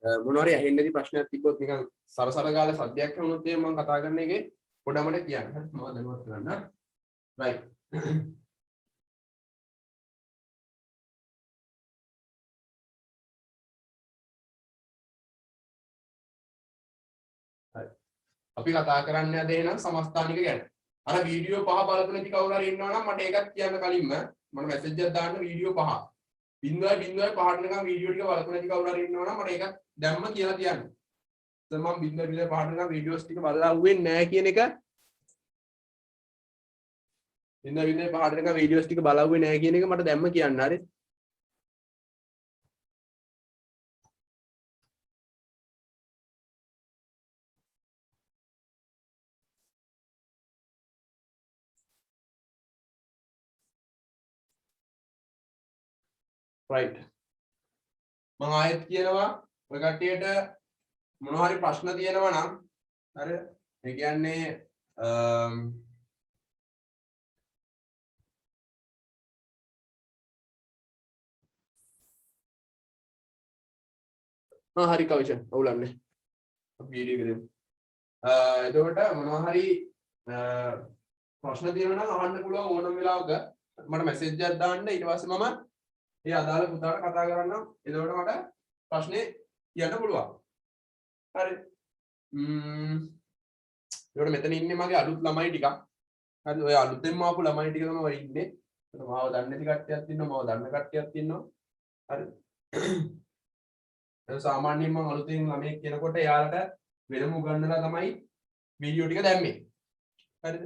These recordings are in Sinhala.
මොනවාරි ඇහෙන්නේදී ප්‍රශ්නයක් තිබ්බොත් නිකන් සරසර ගාලා සද්දයක් වුණොත් එහෙනම් මම කතා කරන එකේ පොඩ්ඩක් මට කියන්න. හරි මම දැනුවත් කරන්න. right. අපි කතා කරන්නේ අද එහෙනම් සමස්ථානික ගැන. අර වීඩියෝ 5 බලපු නැති කවුරු හරි ඉන්නවා නම් මට ඒකත් කියන්න කලින්ම මම මැසේජ් එකක් දාන්න වීඩියෝ 5. 0.5 නිකන් වීඩියෝ ටික බලපු නැති කවුරු හරි ඉන්නවා නම් මට ඒකත් දැම්ම කියලා කියන්න. දැන් මම 0.5 නිකන් වීඩියෝස් ටික බලලා අහුවෙන්නේ නැහැ කියන එක 0.5 නිකන් වීඩියෝස් ටික බලවුවේ නැහැ කියන එක මට දැම්ම කියන්න. හරි. right මම ආයෙත් කියනවා ඔය කට්ටියට මොනවා හරි ප්‍රශ්න තියෙනවා නම් හරි ඒ කියන්නේ හරි කවිෂන් ඔවුලන්නේ වීඩියෝ එක දෙමු එතකොට මොනවා හරි ප්‍රශ්න තියෙනවා නම් අහන්න පුළුවන් ඕනම වෙලාවක මට මැසේජ් එකක් දාන්න ඊට පස්සේ මම ඒ අදාළ පුතාට කතා කරන්නම් එතකොට මට ප්‍රශ්නේ කියන්න පුළුවන් හරි ඒකට මෙතන ඉන්නේ මගේ අලුත් ළමයි ටිකක් හරි ඔය අලුතෙන්ම ආපු ළමයි ටික තමයි ඔය ඉන්නේ මාව දන්නේ නැති කට්ටියක් ඉන්නවා මාව දන්න කට්ටියක් ඉන්නවා හරි ඒ සාමාන්‍යයෙන් මම අලුතෙන් ළමයෙක් කෙනකොට එයාලට වෙනම උගන්වලා තමයි වීඩියෝ ටික දැම්මේ හරිද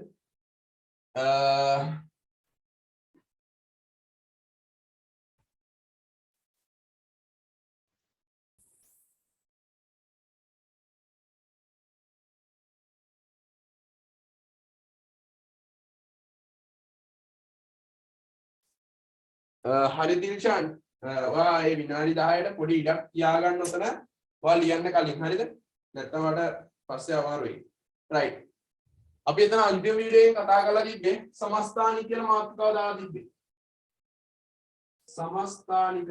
හරි දිල්ෂාන් ඔයා ඒ විනාඩි 10ට පොඩි ඉඩක් තියාගන්න උතන ඔයා ලියන්න කලින් හරිද නැත්නම් මට පස්සේ අමාරු වෙයි රයිට් අපි එතන අන්තිම වීඩියෝ එකේ කතා කරලා තිබ්බේ සමස්ථානික කියලා මාතෘකාව දාලා තිබ්බේ සමස්ථානික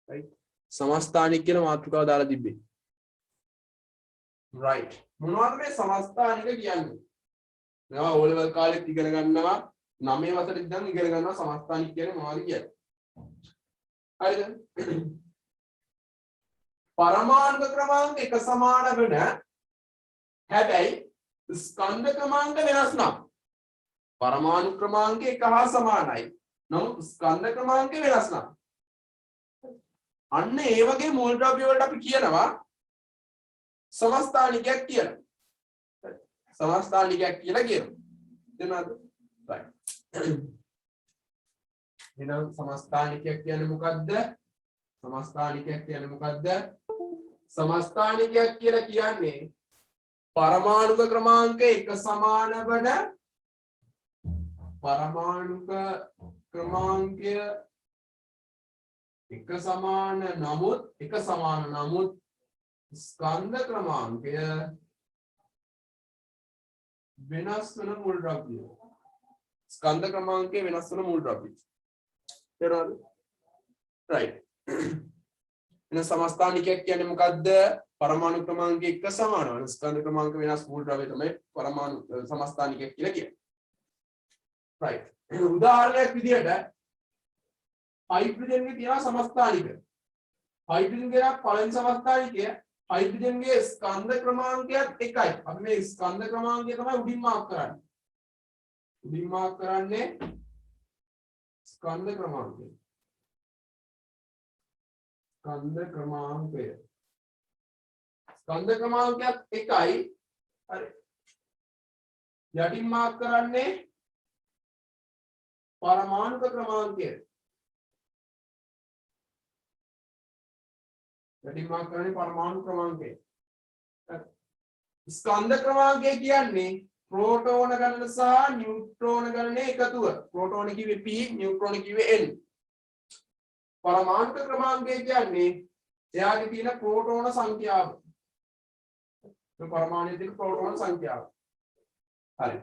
right සමස්ථානික කියලා මාතෘකාව දාලා තිබ්බේ right මොනවද මේ සමස්ථානික කියන්නේ මේවා O level කාලෙත් ඉගෙන ගන්නවා 9 වසරේ ඉඳන් ඉගෙන ගන්නවා සමස්ථානික කියන්නේ මොනවද කියන්නේ හරිද පරමාණු ක්‍රමාංක එක සමාන වෙන හැබැයි ස්කන්ධ ක්‍රමාංක වෙනස් නම් පරමාණු ක්‍රමාංක එක හා සමානයි නමුත් ස්කන්ධ ක්‍රමාංක වෙනස් නම් අන්න ඒ වගේ මූල ද්‍රව්‍ය වලට අපි කියනවා සමස්ථානිකයක් කියලා. සමස්ථානිකයක් කියලා කියනවා. තේරුණාද? right. එහෙනම් සමස්ථානිකයක් කියන්නේ මොකද්ද? සමස්ථානිකයක් කියන්නේ මොකද්ද? සමස්ථානිකයක් කියලා කියන්නේ පරමාණුක ක්‍රමාංක එක සමාන වන පරමාණුක ක්‍රමාංකය එක සමාන නමුත් ස්කන්ධ ක්‍රමාංකය වෙනස් වන මූල ද්‍රව්‍ය. ස්කන්ධ ක්‍රමාංකය වෙනස් වන මූල ද්‍රව්‍ය. තේරුණාද? right. එන සමස්ථානිකයක් කියන්නේ මොකද්ද? පරමාණු ක්‍රමාංකය එක සමාන වන ස්කන්ධ ක්‍රමාංක වෙනස් මූල ද්‍රව්‍ය තමයි පරමාණු සමස්ථානිකයක් කියලා කියන්නේ. right. උදාහරණයක් විදිහට හයිඩ්‍රජන්ගේ තියෙන සමස්ථානික. හයිඩ්‍රජන්ගේ පළවෙනි සමස්ථානිකය හයිඩ්‍රජන්ගේ ස්කන්ධ ක්‍රමාංකයත් එකයි. අපි මේ ස්කන්ධ ක්‍රමාංකය තමයි උඩින් මාක් කරන්නේ. උඩින් මාක් කරන්නේ ස්කන්ධ ක්‍රමාංකය. ස්කන්ධ ක්‍රමාංකය. ස්කන්ධ ක්‍රමාංකයත් එකයි. හරි. යටින් මාක් කරන්නේ පරමාණුක ක්‍රමාංකය. යටින් මාක් කරන්නේ පරමාණු ක්‍රමාංකය. ස්කන්ධ ක්‍රමාංකය කියන්නේ ප්‍රෝටෝන ගණන සහ නියුට්‍රෝන ගණනේ එකතුව. ප්‍රෝටෝන කිව්වේ P, නියුට්‍රෝන කිව්වේ N. පරමාණු ක්‍රමාංකය කියන්නේ එයාගේ තියෙන ප්‍රෝටෝන සංඛ්‍යාව. මේ පරමාණුයේ තියෙන ප්‍රෝටෝන සංඛ්‍යාව. හරි.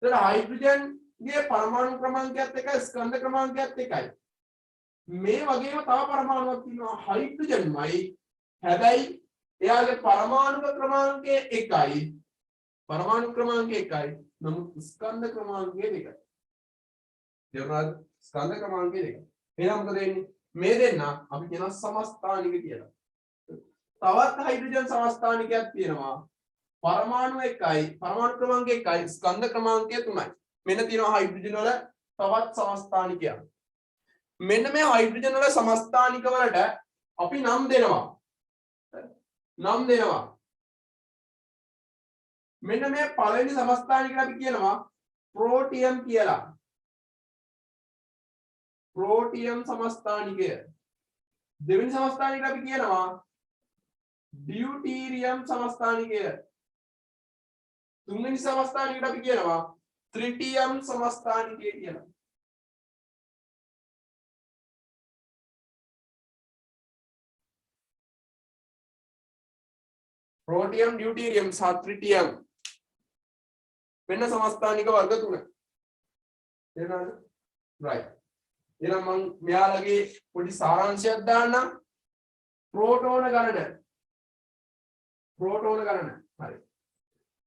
එතන හයිඩ්‍රජන් ගේ පරමාණු ක්‍රමාංකයත් එකයි ස්කන්ධ ක්‍රමාංකයත් එකයි. මේ වගේම තව පරමාණුවක් තියෙනවා හයිඩ්‍රජන්මයි. හැබැයි එයාගේ පරමාණු ක්‍රමාංකය එකයි. පරමාණු ක්‍රමාංකය එකයි. නමුත් ස්කන්ධ ක්‍රමාංකය දෙකයි. තේරුණාද? ස්කන්ධ ක්‍රමාංකය දෙකයි. එහෙනම් මොකද වෙන්නේ? මේ දෙන්න අපි කියන සමස්ථානික කියලා. තවත් හයිඩ්‍රජන් සමස්ථානිකයක් තියෙනවා. පරමාණු එකයි, පරමාණු ක්‍රමාංකය එකයි, ස්කන්ධ ක්‍රමාංකය 3යි. මෙන්න තියෙනවා හයිඩ්‍රජන් වල තවත් සමස්ථානිකයක්. මෙන්න මේ හයිඩ්‍රජන් වල සමස්ථානික වලට අපි නම් දෙනවා. මෙන්න මේ පළවෙනි සමස්ථානිකට අපි කියනවා ප්‍රෝටියම් කියලා. प्रोटियम समस्थानिकය. දෙවෙනි समस्थानिකට අපි කියනවා ड्यूटीरियम समस्थानिकය. තුන්වෙනි समस्थानिකට අපි කියනවා ट्रिटियम समस्थानिकය කියලා. प्रोटियम ड्यूटीरियम සහ ट्रिटियम වෙන समस्थानिක වර්ග තුන. තේරුණාද? right. එහෙනම් මම මෙයාලගේ පොඩි සාරාංශයක් දාන්නම්. ප්‍රෝටෝන ගණන. හරි.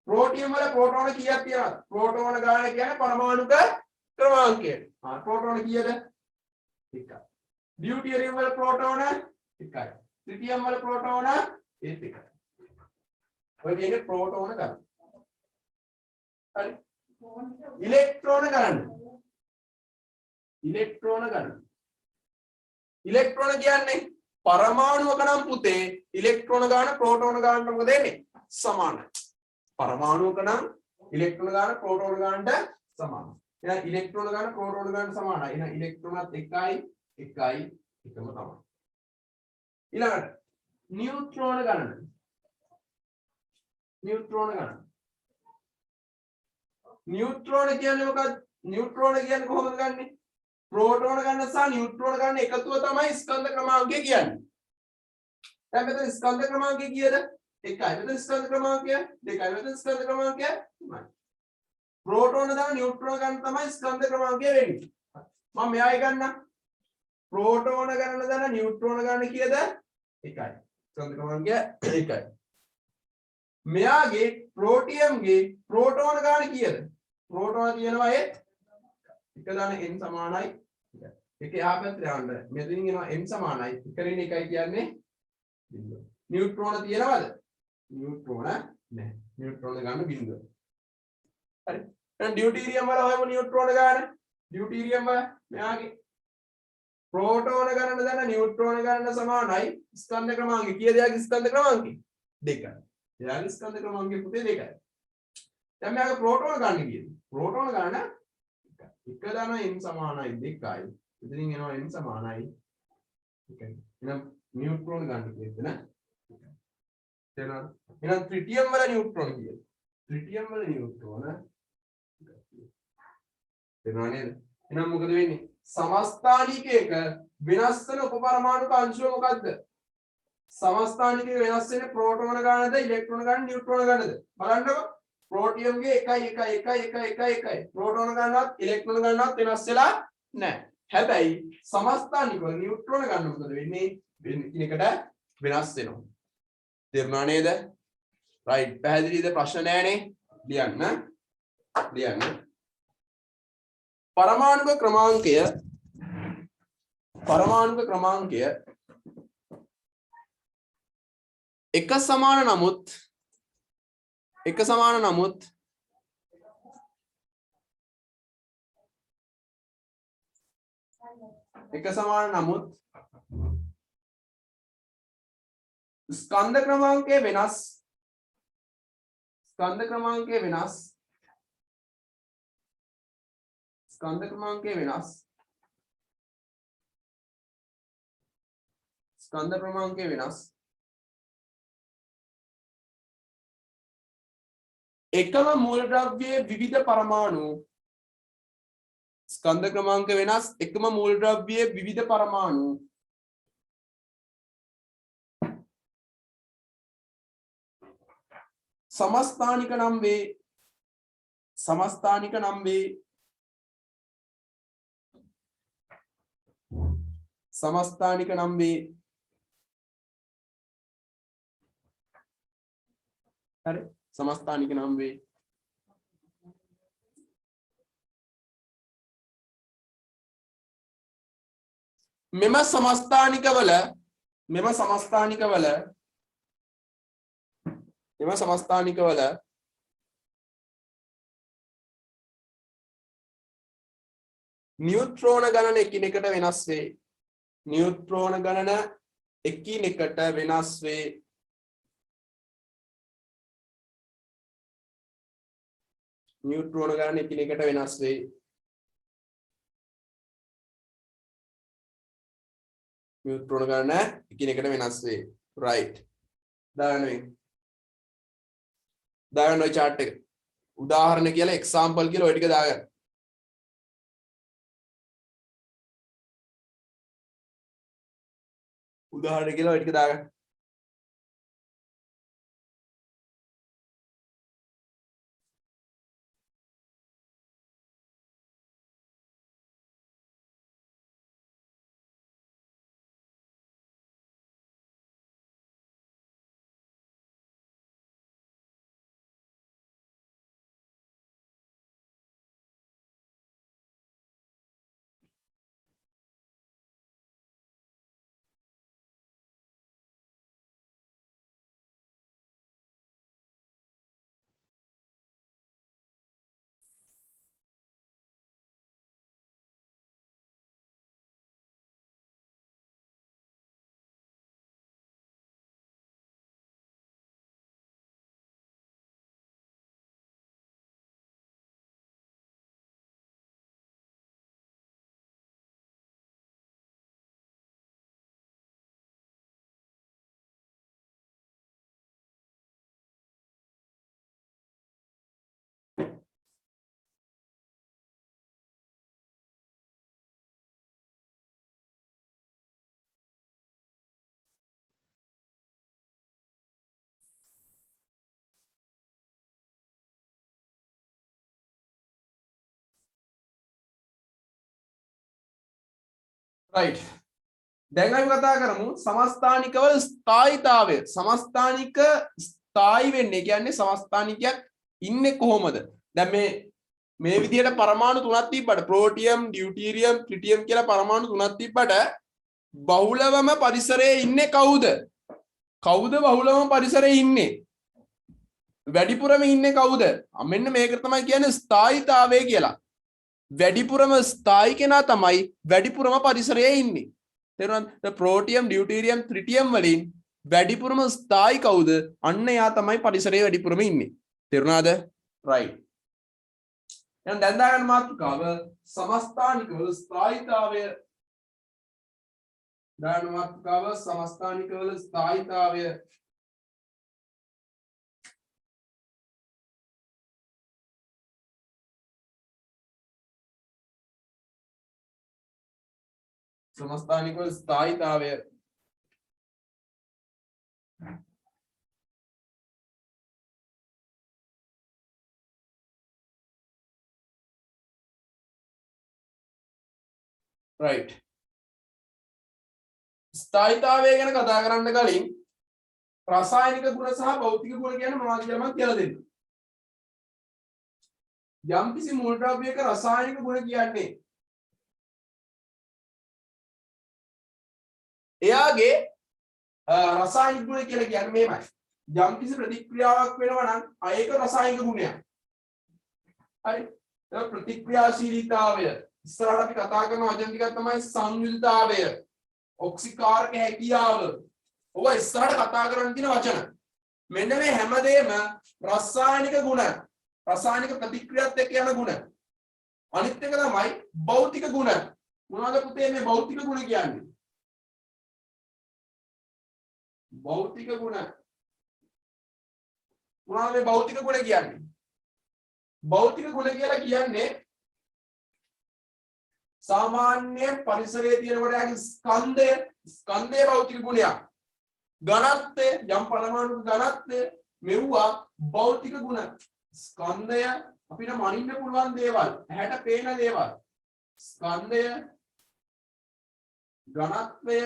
ප්‍රෝටියම් වල ප්‍රෝටෝන කීයක් තියෙනවද? ප්‍රෝටෝන ගණන කියන්නේ පරමාණුක ක්‍රමාංකය. ප්‍රෝටෝන කීයද? 1යි. ඩියුටීරියම් වල ප්‍රෝටෝන 1යි. ට්‍රිටියම් වල ප්‍රෝටෝන ඒත් 1යි. ඔය කියන්නේ ප්‍රෝටෝන ගණන. හරි. ඉලෙක්ට්‍රෝන ගණන. ඉලෙක්ට්‍රෝන කියන්නේ පරමාණුවක නම් පුතේ ඉලෙක්ට්‍රෝන ගාන ප්‍රෝටෝන ගානට මොකද වෙන්නේ? සමානයි. පරමාණුවක නම් ඉලෙක්ට්‍රෝන ගාන ප්‍රෝටෝන ගානට සමානයි. එහෙනම් ඉලෙක්ට්‍රෝන ගාන ප්‍රෝටෝන ගානට සමානයි. එහෙනම් ඉලෙක්ට්‍රෝනත් එකයි එකම තමයි. ඊළඟට නියුට්‍රෝන ගණන. නියුට්‍රෝන කියන්නේ මොකක්ද? නියුට්‍රෝන කියන්නේ කොහොමද ගන්නෙ? प्रोटोन गणना सह न्यूट्रॉन गणना එකතුව තමයි ස්කන්ධ ක්‍රමාංකය කියන්නේ. දැන් මෙතන ස්කන්ධ ක්‍රමාංකය කීයද? 1යි. මෙතන ස්කන්ධ ක්‍රමාංකය 2යි. මෙතන ස්කන්ධ ක්‍රමාංකය 3යි. प्रोटोन දාන न्यूट्रॉन ගණන තමයි ස්කන්ධ ක්‍රමාංකය වෙන්නේ. මම මෙයායි ගන්න. प्रोटोन ගණන දාන न्यूट्रॉन ගණන කීයද? 1යි. ස්කන්ධ ක්‍රමාංකය 1යි. මෙයාගේ प्रोटियमගේ प्रोटोन ගණන කීයද? प्रोटोन කියනවා ඒ එක දාන n සමානයි එක එහා පැත්තට යන්න මෙතනින් එනවා n සමානයි එකරින් එකයි කියන්නේ බිඳුව. නියුට්‍රෝන තියෙනවද? නියුට්‍රෝන නැහැ. නියුට්‍රෝන ගන්න බිඳුව. හරි. එහෙනම් ඩියුටීරියම් වල හොයමු නියුට්‍රෝන ගන්න. ඩියුටීරියම් වල මෙයාගේ ප්‍රෝටෝන ගණන දන්න නියුට්‍රෝන ගණන සමානයි ස්කන්ධ ක්‍රමාංකය කීයද? යාගේ ස්කන්ධ ක්‍රමාංකය 2යි. යාගේ ස්කන්ධ ක්‍රමාංකය පුතේ 2යි. දැන් මෙයාගේ ප්‍රෝටෝන ගන්න කීයද? ප්‍රෝටෝන ගණන එක දාන n සමානයි 2යි. ඉතින් එනවා n සමානයි 1යි. එහෙනම් නියුට්‍රෝන ගන්න කිව්වෙද නේ? තේරුණාද? එහෙනම් ට්‍රිටියම් වල නියුට්‍රෝන කීයද? ට්‍රිටියම් වල නියුට්‍රෝන තේරුණා නේද? එහෙනම් මොකද වෙන්නේ? සමස්ථානිකයක වෙනස් වෙන උපපරමාණුක අංශුව මොකද්ද? සමස්ථානිකයක වෙනස් වෙන ප්‍රෝටෝන ගානද ඉලෙක්ට්‍රෝන ගානද නියුට්‍රෝන ගානද? බලන්නකෝ. प्रोटियमගේ 1 प्रोटोन ගන්නවත් ඉලෙක්ට්‍රෝන ගන්නවත් වෙනස් වෙලා නැහැ. හැබැයි සමස්ථානික වල නියුට්‍රෝන ගන්න මොකද වෙන්නේ? එකිනෙකට වෙනස් වෙනවා. තේරුණා නේද? රයිට්. පැහැදිලිද? ප්‍රශ්න නැහැනේ. ලියන්න. පරමාණුක ක්‍රමාංකය එක සමාන නමුත් ස්කන්ධ ක්‍රමාංකය වෙනස්. ස්කන්ධ ක්‍රමාංකය වෙනස්. එකම මූලද්‍රව්‍යයේ විවිධ පරමාණු ස්කන්ධ ක්‍රමාංක වෙනස්. එකම මූලද්‍රව්‍යයේ විවිධ පරමාණු समस्थानिक නම් වේ समस्थानिक නම් වේ. හරි समस्थानिक නම් වේ. මෙම समस्थानिकවල නියුට්‍රෝන ගණන එකිනෙකට වෙනස් වේ. නියුට්‍රෝන ගණන එකිනෙකට වෙනස් වේ. නියුට්‍රෝන ගණන එකිනෙකට වෙනස් වේ. නියුට්‍රෝන ගණන එකිනෙකට වෙනස් වේ. right. දාගන්න ඔය chart එක. උදාහරණ කියලා example කියලා ඔය ටික දාගන්න. උදාහරණ කියලා ඔය ටික දාගන්න. right. දැන් අපි කතා කරමු समस्थानिकවල ස්ථායීතාවය. समस्थानिक ස්ථායී වෙන්නේ කියන්නේ समस्थानिකයක් ඉන්නේ කොහොමද? දැන් මේ විදිහට පරමාණු තුනක් තිබ්බට ප්‍රෝටියම්, ඩියුටීරියම්, ට්‍රිටියම් කියලා පරමාණු තුනක් තිබ්බට බහුලවම පරිසරයේ ඉන්නේ කවුද? කවුද බහුලවම පරිසරයේ ඉන්නේ? වැඩිපුරම ඉන්නේ කවුද? මෙන්න මේක තමයි කියන්නේ ස්ථායීතාවය කියලා. වැඩිපුරම ස්ථායි කෙනා තමයි වැඩිපුරම පරිසරයේ ඉන්නේ. තේරුණාද? ප්‍රෝටියම්, ඩියුටීරියම්, ට්‍රිටියම් වලින් වැඩිපුරම ස්ථායි කවුද? අන්න එයා තමයි පරිසරයේ වැඩිපුරම ඉන්නේ. තේරුණාද? right. එහෙනම් දැන් දාගන්න මාතෘකාව समस्थानिकවල ස්ථායීතාවය. දාගන්න මාතෘකාව समस्थानिकවල ස්ථායීතාවය. समस्थानिकवල ස්ථායීතාවය. right. ස්ථායීතාවය ගැන කතා කරන්න කලින් රසායනික ගුණ සහ භෞතික ගුණ කියන්නේ මොනවද කියලා මම කියලා දෙන්නම්. යම්කිසි මූල ද්‍රව්‍යයක රසායනික ගුණ කියන්නේ එයාගේ රසායනික ගුණ කියලා කියන්නේ මේමයි. යම්කිසි ප්‍රතික්‍රියාවක් වෙනවා නම් ඒක රසායනික ගුණයක්. හරි. ඒක ප්‍රතික්‍රියාශීලීතාවය. ඉස්සරහට අපි කතා කරන වචන ටිකක් තමයි සංයුතිතාවය, ඔක්සිකාරක හැකියාව. ඔය ඉස්සරහට කතා කරන්න තියෙන වචන. මෙන්න මේ හැමදේම රසායනික ගුණ. රසායනික ප්‍රතික්‍රියාවත් එක්ක යන ගුණ. අනිත් එක තමයි භෞතික ගුණ. මොනවද පුතේ මේ භෞතික ගුණ කියන්නේ? භෞතික ගුණ. මොනවද මේ භෞතික ගුණ කියන්නේ? භෞතික ගුණ කියලා කියන්නේ सामान्य परिसरයේ තියෙන කොටයන්ගේ ස්කන්ධයේ භෞතික ගුණයක්. ඝනත්වය යම් පරමාණු ඝනත්වය මෙවුවා භෞතික ගුණ. ස්කන්ධය අපිට මනින්න පුළුවන් දේවල්, ඇහැට පේන දේවල්. ස්කන්ධය ඝනත්වය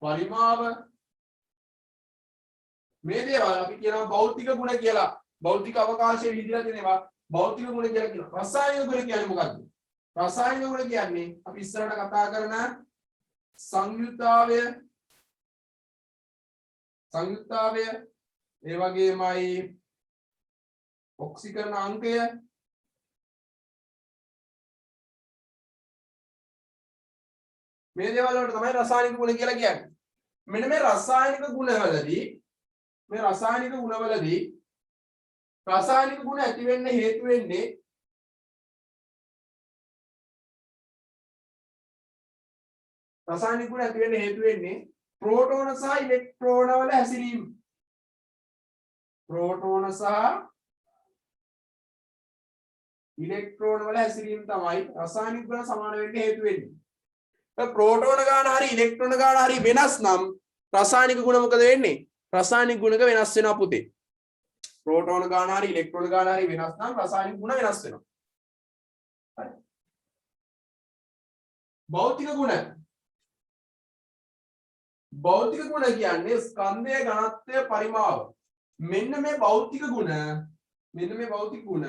පරිමාව මේ දේවල් අපි කියනවා භෞතික ගුණ කියලා. භෞතික අවකාශයේ විදිහට තියෙනවා භෞතික ගුණ කියලා කියනවා. රසායනික ගුණ කියන්නේ මොකක්ද? රසායනික ගුණ කියන්නේ අපි ඉස්සරහට කතා කරන සංයුක්තාවය ඒ වගේමයි ඔක්සිකරණ අංකය මේ දේවල් වලට තමයි රසායනික ගුණ කියලා කියන්නේ. මෙන්න මේ රසායනික ගුණවලදී රසායනික ගුණ ඇති වෙන්න හේතු වෙන්නේ ප්‍රෝටෝන සහ ඉලෙක්ට්‍රෝන වල හැසිරීම. ප්‍රෝටෝන සහ ඉලෙක්ට්‍රෝන වල හැසිරීම තමයි රසායනික ගුණ සමාන වෙන්න හේතු වෙන්නේ. ප්‍රෝටෝන ගාන හරි ඉලෙක්ට්‍රෝන ගාන හරි වෙනස් නම් රසායනික ගුණ මොකද වෙන්නේ? රසායනික ගුණක වෙනස් වෙනවා පුතේ. ප්‍රෝටෝන ගාන හරි ඉලෙක්ට්‍රෝන ගාන හරි වෙනස් නම් රසායනික ගුණ වෙනස් වෙනවා. හරි. භෞතික ගුණ කියන්නේ ස්කන්ධයේ ඝනත්වය පරිමාව. මෙන්න මේ භෞතික ගුණ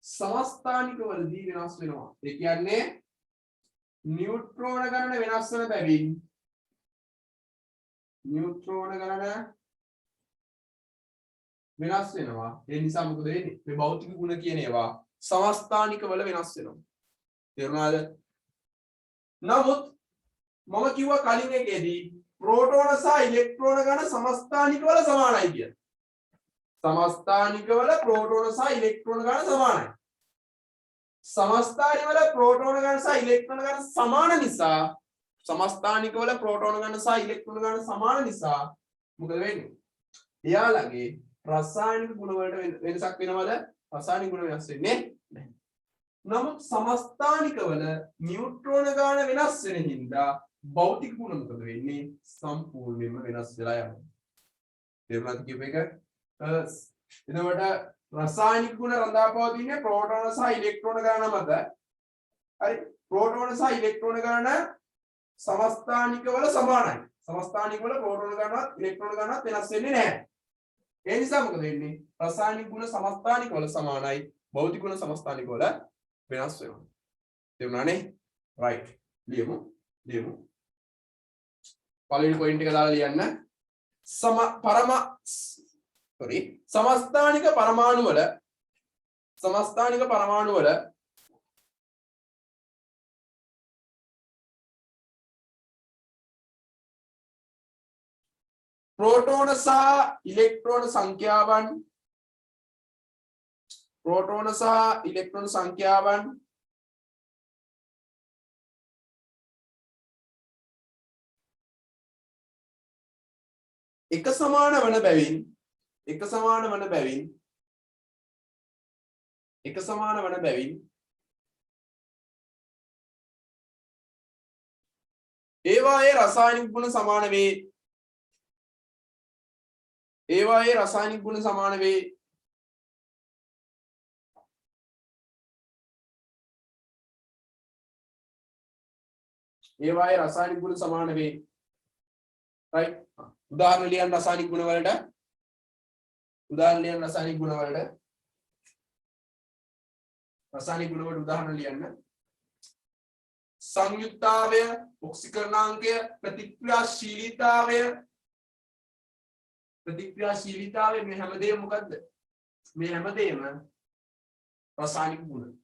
සමස්ථානික වලදී වෙනස් වෙනවා. ඒ කියන්නේ නියුට්‍රෝන ගණන වෙනස් වෙන බැවින් වෙනස් වෙනවා. ඒ නිසා මොකද වෙන්නේ? මේ භෞතික ගුණ කියන ඒවා සමස්ථානික වල වෙනස් වෙනවා. තේරුණාද? නමුත් මම කිව්වා කලින් එකේදී ප්‍රෝටෝන සහ ඉලෙක්ට්‍රෝන ගණන සමස්ථානික වල සමානයි කියලා. සමස්ථානික වල ප්‍රෝටෝන සහ ඉලෙක්ට්‍රෝන ගණන සමානයි. සමස්ථානික වල ප්‍රෝටෝන ගණන සහ ඉලෙක්ට්‍රෝන ගණන සමාන නිසා සමස්ථානික වල ප්‍රෝටෝන ගණන සහ ඉලෙක්ට්‍රෝන ගණන සමාන නිසා මොකද වෙන්නේ? එයාලගේ රසායනික ගුණ වලට වෙනසක් වෙනවද? රසායනික ගුණ වෙනස් වෙන්නේ නැහැ. නමුත් සමස්ථානික වල නියුට්‍රෝන ගාන වෙනස් වෙන හින්දා භෞතික ගුණ මොකද වෙන්නේ? සම්පූර්ණයෙන්ම වෙනස් වෙලා යනවා. තේරුණාද කියප එක? එතකොට රසායනික ගුණ රඳාපවතින්නේ ප්‍රෝටෝන සහ ඉලෙක්ට්‍රෝන ගාන මත. හරි. ප්‍රෝටෝන සහ ඉලෙක්ට්‍රෝන ගාන සමස්ථානික වල සමානයි. සමස්ථානික වල ප්‍රෝටෝන ගානවත් ඉලෙක්ට්‍රෝන ගානවත් වෙනස් වෙන්නේ නැහැ. ඒ නිසා මොකද වෙන්නේ? රසායනික ගුණ සමස්ථානික වල සමානයි. භෞතික ගුණ සමස්ථානික වල වෙනස් වෙනවා. තේරුණානේ? රයිට්. ලියමු. පළවෙනි පොයින්ට් එක දාලා ලියන්න. සමස්ථානික පරමාණු වල ප්‍රෝටෝන සහ ඉලෙක්ට්‍රෝන සංඛ්‍යාවන් එක සමාන වන බැවින් ඒවායේ රසායනික ගුණ සමාන වේ. ඒවායේ රසායනික ගුණ සමාන වේ. right? උදාහරණ ලියන්න රසායනික ගුණ වලට. රසායනික ගුණ වලට උදාහරණ ලියන්න. සංයුක්තාවය, ඔක්සිකරණාංකය, ප්‍රතික්‍රියාශීලීතාවය මේ හැමදේම මොකද්ද? මේ හැමදේම රසායනික ගුණ.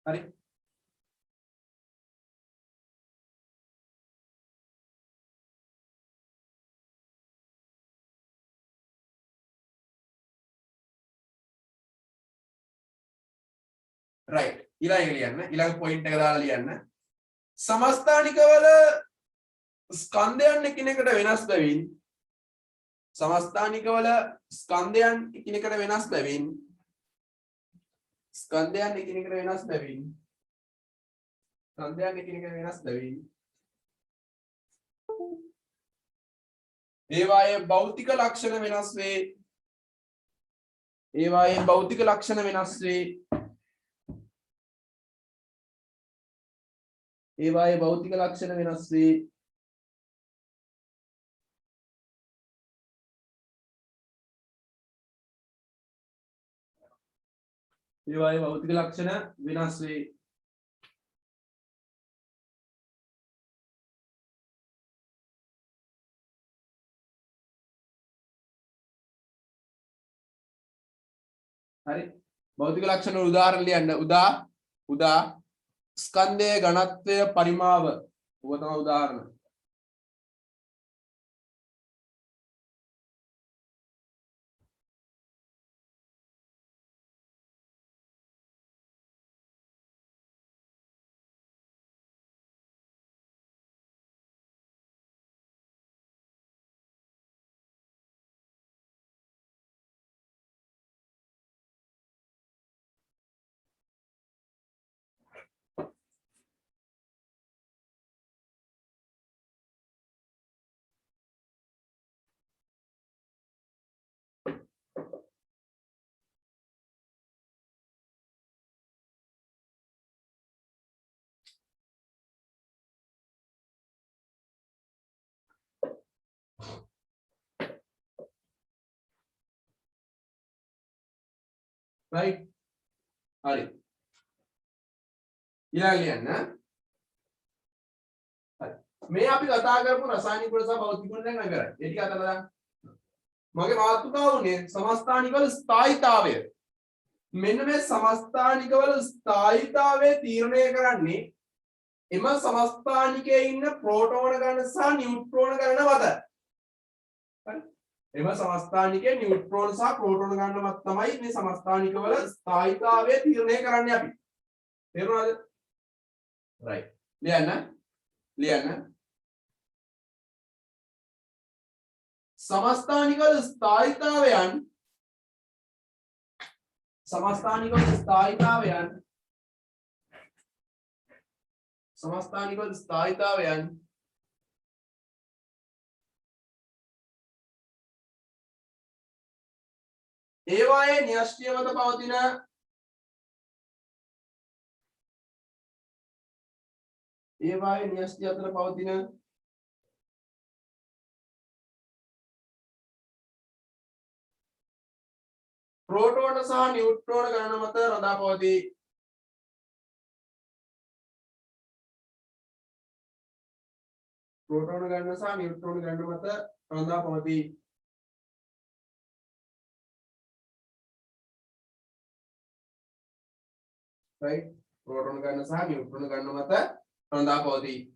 හරි. right. ඊළඟ ලියන්න. ඊළඟ පොයින්ට් එක දාලා ලියන්න. සමස්ථානික වල ස්කන්ධයන් එකිනෙකට වෙනස් බැවින් සමස්ථානිකවල ස්කන්ධයන් එකිනෙකට වෙනස් බැවින් ස්කන්ධයන් එකිනෙකට වෙනස් බැවින් ස්කන්ධයන් එකිනෙකට වෙනස් බැවින් ඒවායේ භෞතික ලක්ෂණ වෙනස් වේ ඒවායේ භෞතික ලක්ෂණ වෙනස් වේ ඒවායේ භෞතික ලක්ෂණ වෙනස් වේ ඒවායේ භෞතික ලක්ෂණ වෙනස් වේ හරි භෞතික ලක්ෂණ උදාහරණ ලියන්න උදා ස්කන්ධයේ ඝනත්වය පරිමාව ඔබ තමයි උදාහරණ right හරි ඊළඟ ලියන්න හරි මේ අපි කතා කරපු රසායනික ගුණ සහ භෞතික ගුණ දැන් නගරයි ඒ ටික අතන දාන්න මගේ මාතෘකාව උනේ සමස්ථානිකවල ස්ථායීතාවය මෙන්න මේ සමස්ථානිකවල ස්ථායීතාවය තීරණය කරන්නේ එම සමස්ථානිකයේ ඉන්න ප්‍රෝටෝන ගණන සහ නියුට්‍රෝන ගණන මත හරි එම සමස්ථානිකයේ නියුට්‍රෝන සහ ප්‍රෝටෝන ගණන මත තමයි මේ සමස්ථානිකවල ස්ථායීතාවය තීරණය කරන්නේ අපි තේරුණාද right ලියන්න සමස්ථානිකවල ස්ථායීතාවයන් ඒවායේ න්‍යෂ්ටිය මත පවතින අතර පවතින ප්‍රෝටෝන සහ නියුට්‍රෝන ගණන මත රඳා පවතී. ප්‍රෝටෝන ගණන සහ නියුට්‍රෝන ගණන මත රඳා පවතී. right ප්‍රෝටෝන ගණන සහ නියුට්‍රෝන ගණන මත රඳා පවතී.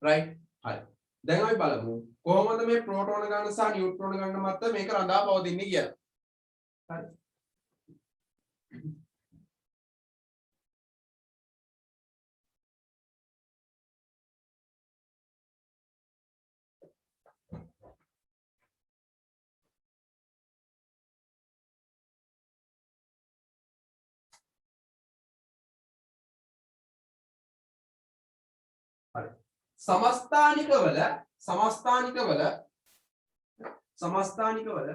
right හරි දැන් අපි බලමු කොහොමද මේ ප්‍රෝටෝන ගණන සහ නියුට්‍රෝන ගණන මත මේක රඳා පවතින්නේ කියලා. හරි හරි සමස්ථානිකවල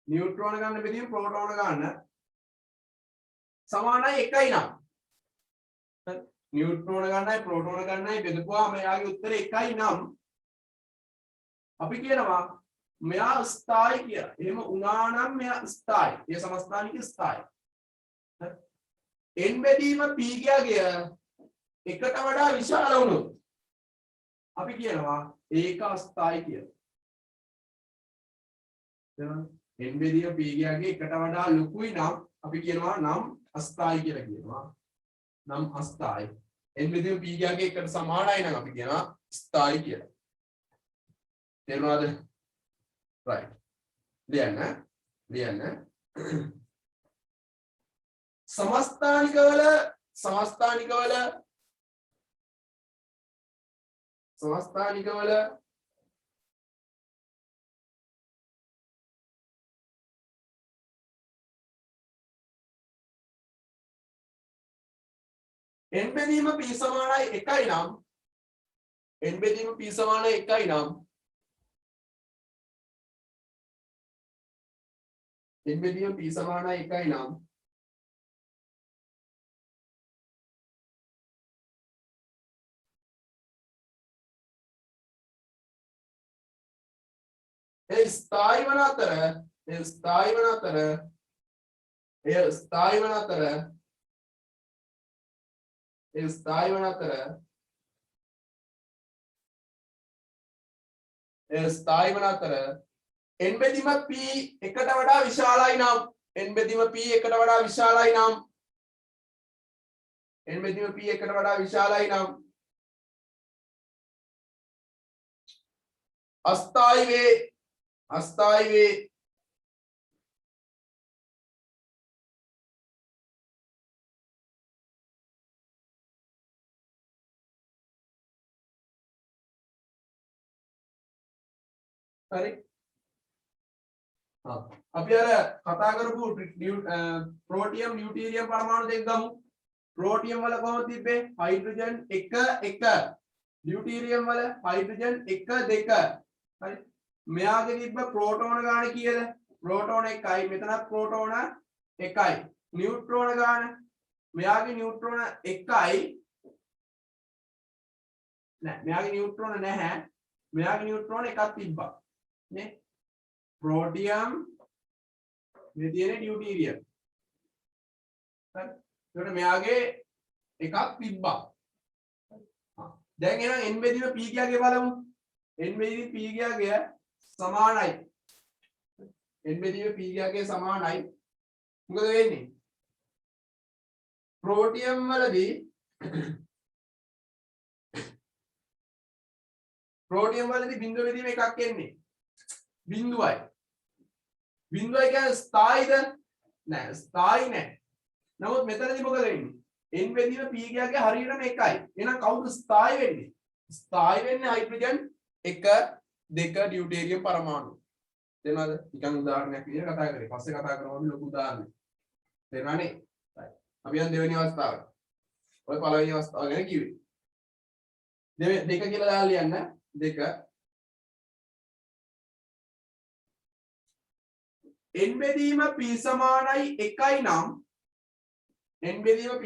නියුට්‍රෝන ගණන බෙදීම ප්‍රෝටෝන ගණන සමානයි 1යි නම් නියුට්‍රෝන ගණනයි ප්‍රෝටෝන ගණනයි බෙදපුවාම එයාගේ උත්තරේ 1යි නම් අපි කියනවා මෙයා ස්ථායි කියලා. එහෙම වුණා නම් මෙයා ස්ථායි. ඒ සමස්ථානික ස්ථායි. n බෙදීම p ගියාගේ එකට වඩා විශාල වුණොත් අපි කියනවා ඒක අස්ථායි කියලා. n බෙදීම p ගියාගේ එකට වඩා ලොකුයි නම් අපි කියනවා නම් අස්ථායි කියලා කියනවා. නම් අස්ථායි. n බෙදීම p ගියාගේ එකට සමානයි නම් අපි කියනවා ස්ථායි කියලා. තේරුණාද? right ලියන්න समස්ථානිකවල n බෙදීම p සමානයි 1යි නම් n බෙදීම p සමානයි 1යි නම් n බෙදීම p සමානයි 1යි නම් ඒ ස්ථායි වන අතර n බෙදීම p එකට වඩා විශාලයි නම් n බෙදීම p එකට වඩා විශාලයි නම් අස්ථායි වේ හරි අපි අර කතා කරපු ප්‍රෝටියම් ඩියුටීරියම් පරමාණු දෙක ගමු ප්‍රෝටියම් වල කොහොමද තිබ්බේ හයිඩ්‍රජන් 1 1 ඩියුටීරියම් වල හයිඩ්‍රජන් 1 2 හරි මෙයාගේ තිබ්බ ප්‍රෝටෝන ගාන කීයද ප්‍රෝටෝන 1යි මෙතනත් ප්‍රෝටෝන 1යි නියුට්‍රෝන ගාන මෙයාගේ නියුට්‍රෝන 1යි නෑ මෙයාගේ නියුට්‍රෝන නැහැ මෙයාගේ නියුට්‍රෝන එකක් තිබ්බා නේ प्रोटियम में තියෙන ඩියුටීරියම් හරි එතකොට මෙයාගේ එකක් තිබ්බා දැන් එහෙනම් n බෙදීම p කියාගේ බලමු n බෙදීම p කියාගේ සමානයි n බෙදීම p කියාගේ සමානයි මොකද වෙන්නේ ප්‍රෝටියම් වලදී බිඳුව බෙදීම එකක් එන්නේ बिंदुයි කියන්නේ ස්ථායිද නෑ ස්ථායි නෑ නමුත් මෙතනදී මොකද වෙන්නේ n බෙදීම p ගියාගේ හරියටම එකයි එහෙනම් කවුද ස්ථායි වෙන්නේ හයිඩ්‍රජන් 1 2 ඩියුටේරියම් පරමාණු තේරෙනවද නිකන් උදාහරණයක් විදිහට කතා කරේ පස්සේ කතා කරමු ලොකු උදාහරණයක් තේරෙනවනේ අපි යන දෙවෙනි අවස්ථාව ඔය පළවෙනි අවස්ථාව ගැන කිව්වේ දෙක කියලා දාලා ලියන්න දෙක n බෙදීම p සමානයි 1යි නම් n බෙදීම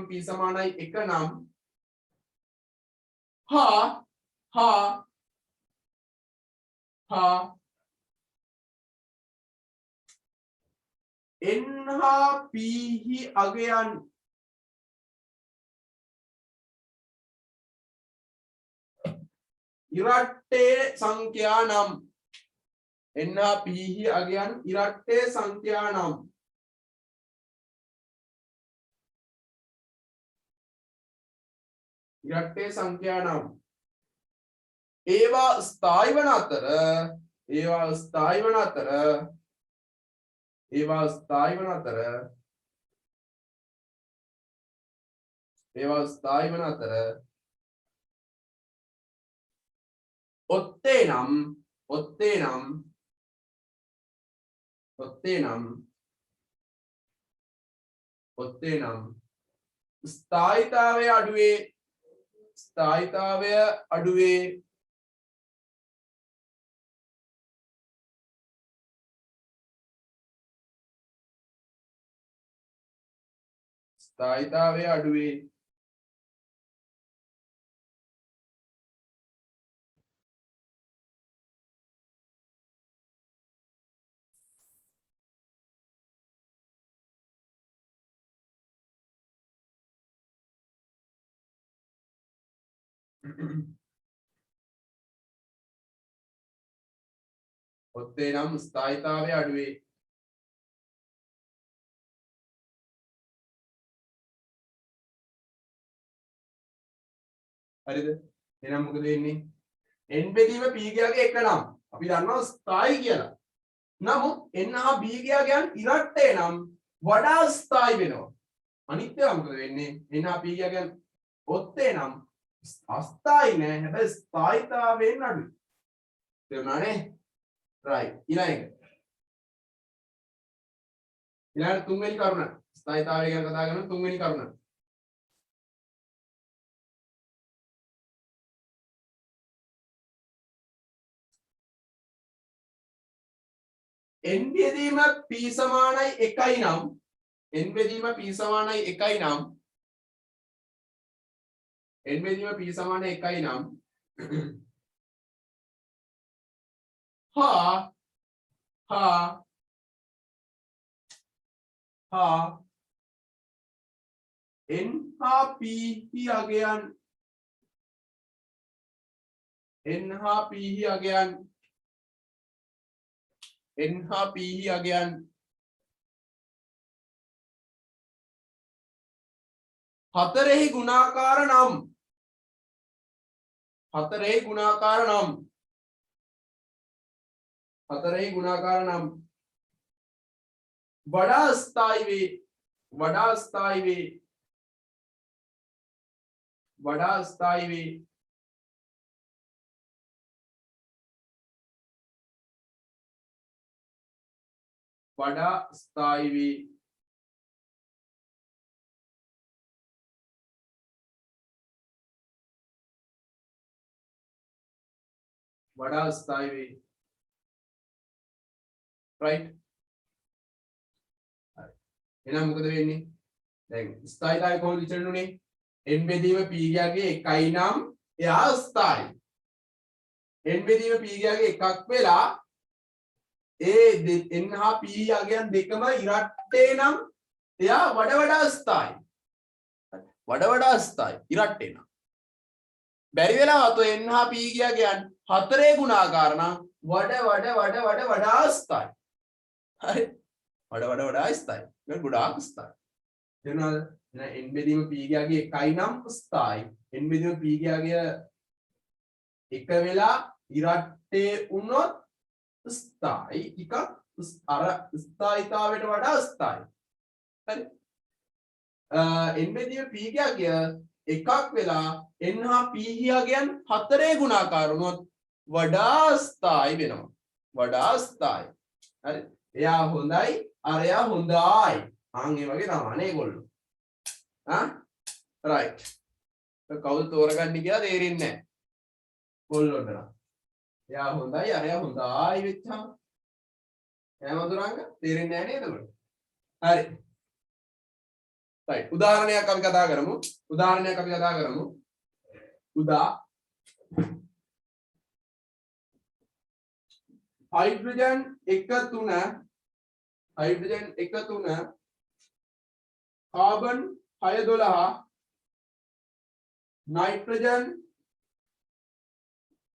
p සමානයි 1 නම් හා n හා p හි අගයන් ඉරට්ටේ සංඛ්‍යා නම් n හා p හි අගයන් ඉරට්ටේ සංඛ්‍යා නම් ඒවා ස්ථායි වන අතර ඔත්තේ නම් ස්ථායිතාවය අඩුවේ ඔත්තේ නම් ස්ථායිතාවය අඩුවේ හරිද එහෙනම් මොකද වෙන්නේ n බෙදීම p ගියාගේ 1 නම් අපි දන්නවා ස්ථායි කියලා නමුත් n හා b ගියාගයන් ඉරට්ටේ නම් වඩා ස්ථායි වෙනවා. අනිත් ඒවා මොකද වෙන්නේ? n හා p ගියාගයන් ඔත්තේ නම් අස්ථායි නෑ. හැබැයි ස්ථායිතාවයෙන් අඩුයි. තේරුණානේ? right. ඊළඟ තුන්වෙනි කරුණ. ස්ථායිතාවය ගැන කතා කරන තුන්වෙනි කරුණ. n බෙදීම p සමානයි 1යි නම් n බෙදීම p සමානයි 1යි නම් n බෙදීම p සමානයි 1යි නම් හා n හා p හි අගයන් n හා p හි අගයන් n හා p හි අගයන් හතරෙහි ගුණාකාර නම් හතරෙහි ගුණාකාර නම් හතරෙහි ගුණාකාර නම් වඩා ස්ථායි වේ වඩා ස්ථායි වේ වඩා ස්ථායි වේ වඩා ස්ථායි වේ වඩා ස්ථායි වේ right එහෙනම් මොකද වෙන්නේ දැන් ස්ථායිතාවය කොහොමද විචලනුනේ n බෙදීම p ගියාගේ 1යි නම් එයා ස්ථායි n බෙදීම p ගියාගේ එකක් වෙලා ඒ n හා p අගයන් දෙකම ඉරට්ටේ නම් එයා වඩා ස්ථායි ඉරට්ටේ නම් බැරි වෙලාවත් n හා p ගියාගයන් හතරේ ගුණාකාර නම් වඩා ස්ථායි හරි වඩා ස්ථායි මේ ගොඩාක් ස්ථායි එනවා n බෙදීම p ගියාගේ 1යි නම් ස්ථායි n බෙදීම p ගියාගේ එක වෙලා ඉරට්ටේ වුණොත් ස්ථායි ටිකක් අර ස්ථායිතාවයට වඩා ස්ථායි හරි n බෙදීම p ගියාගේ එකක් වෙලා n හා p ගියාගයන් හතරේ ගුණාකාර වුණොත් වඩා ස්ථායි වෙනවා වඩා ස්ථායි හරි එයා හොඳයි අරයා හොඳයි ආන් ඒ වගේ තමයි මේගොල්ලෝ right කවුද තෝරගන්නේ කියලා තේරෙන්නේ නැහැ කොල්ලොන්ට නම් එයා හොඳයි අරයා හොඳයි වෙච්චාම එයා මధుරංග තේරෙන්නේ නැහැ නේද එතකොට හරි right උදාහරණයක් අපි කතා කරමු hydrogen 1 3 carbon 6 12 nitrogen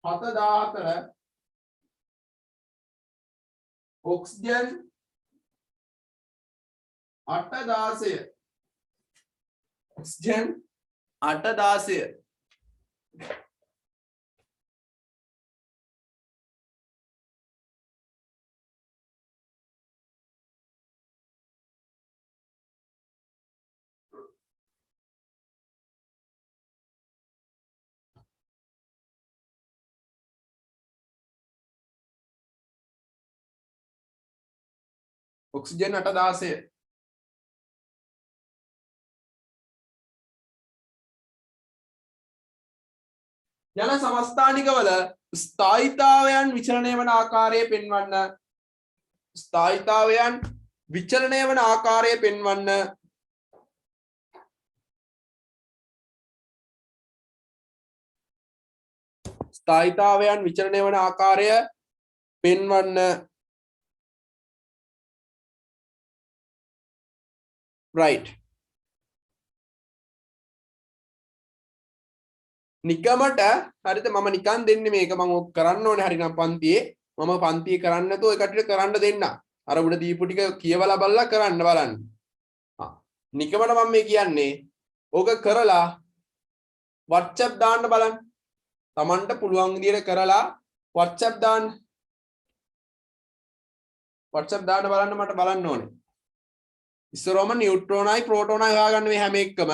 7 14 oxygen 8 16 oxygen 8 16 oxygen 8 16 යන සමස්ථානිකවල ස්ථායිතාවයන් විචලනය වන ආකාරය පෙන්වන්න ස්ථායිතාවයන් විචලනය වන ආකාරය පෙන්වන්න ස්ථායිතාවයන් විචලනය වන ආකාරය පෙන්වන්න right නිකමට හරිද මම නිකන් දෙන්නේ මේක මම කරන්න ඕනේ හරිනම් පන්තියේ මම පන්තියේ කරන්න නැතුව ඒ කට්ටියට කරන්න දෙන්න අර උඩ දීපු ටික කියවලා බලලා කරන්න බලන්න නිකමට මම මේ කියන්නේ ඕක කරලා WhatsApp දාන්න බලන්න Tamanට පුළුවන් විදියට කරලා WhatsApp දාන්න WhatsApp දාන්න බලන්න මට බලන්න ඕනේ. ඉස්සරවම නියුට්‍රෝනයි ප්‍රෝටෝනයි හොයාගන්න මේ හැම එකම.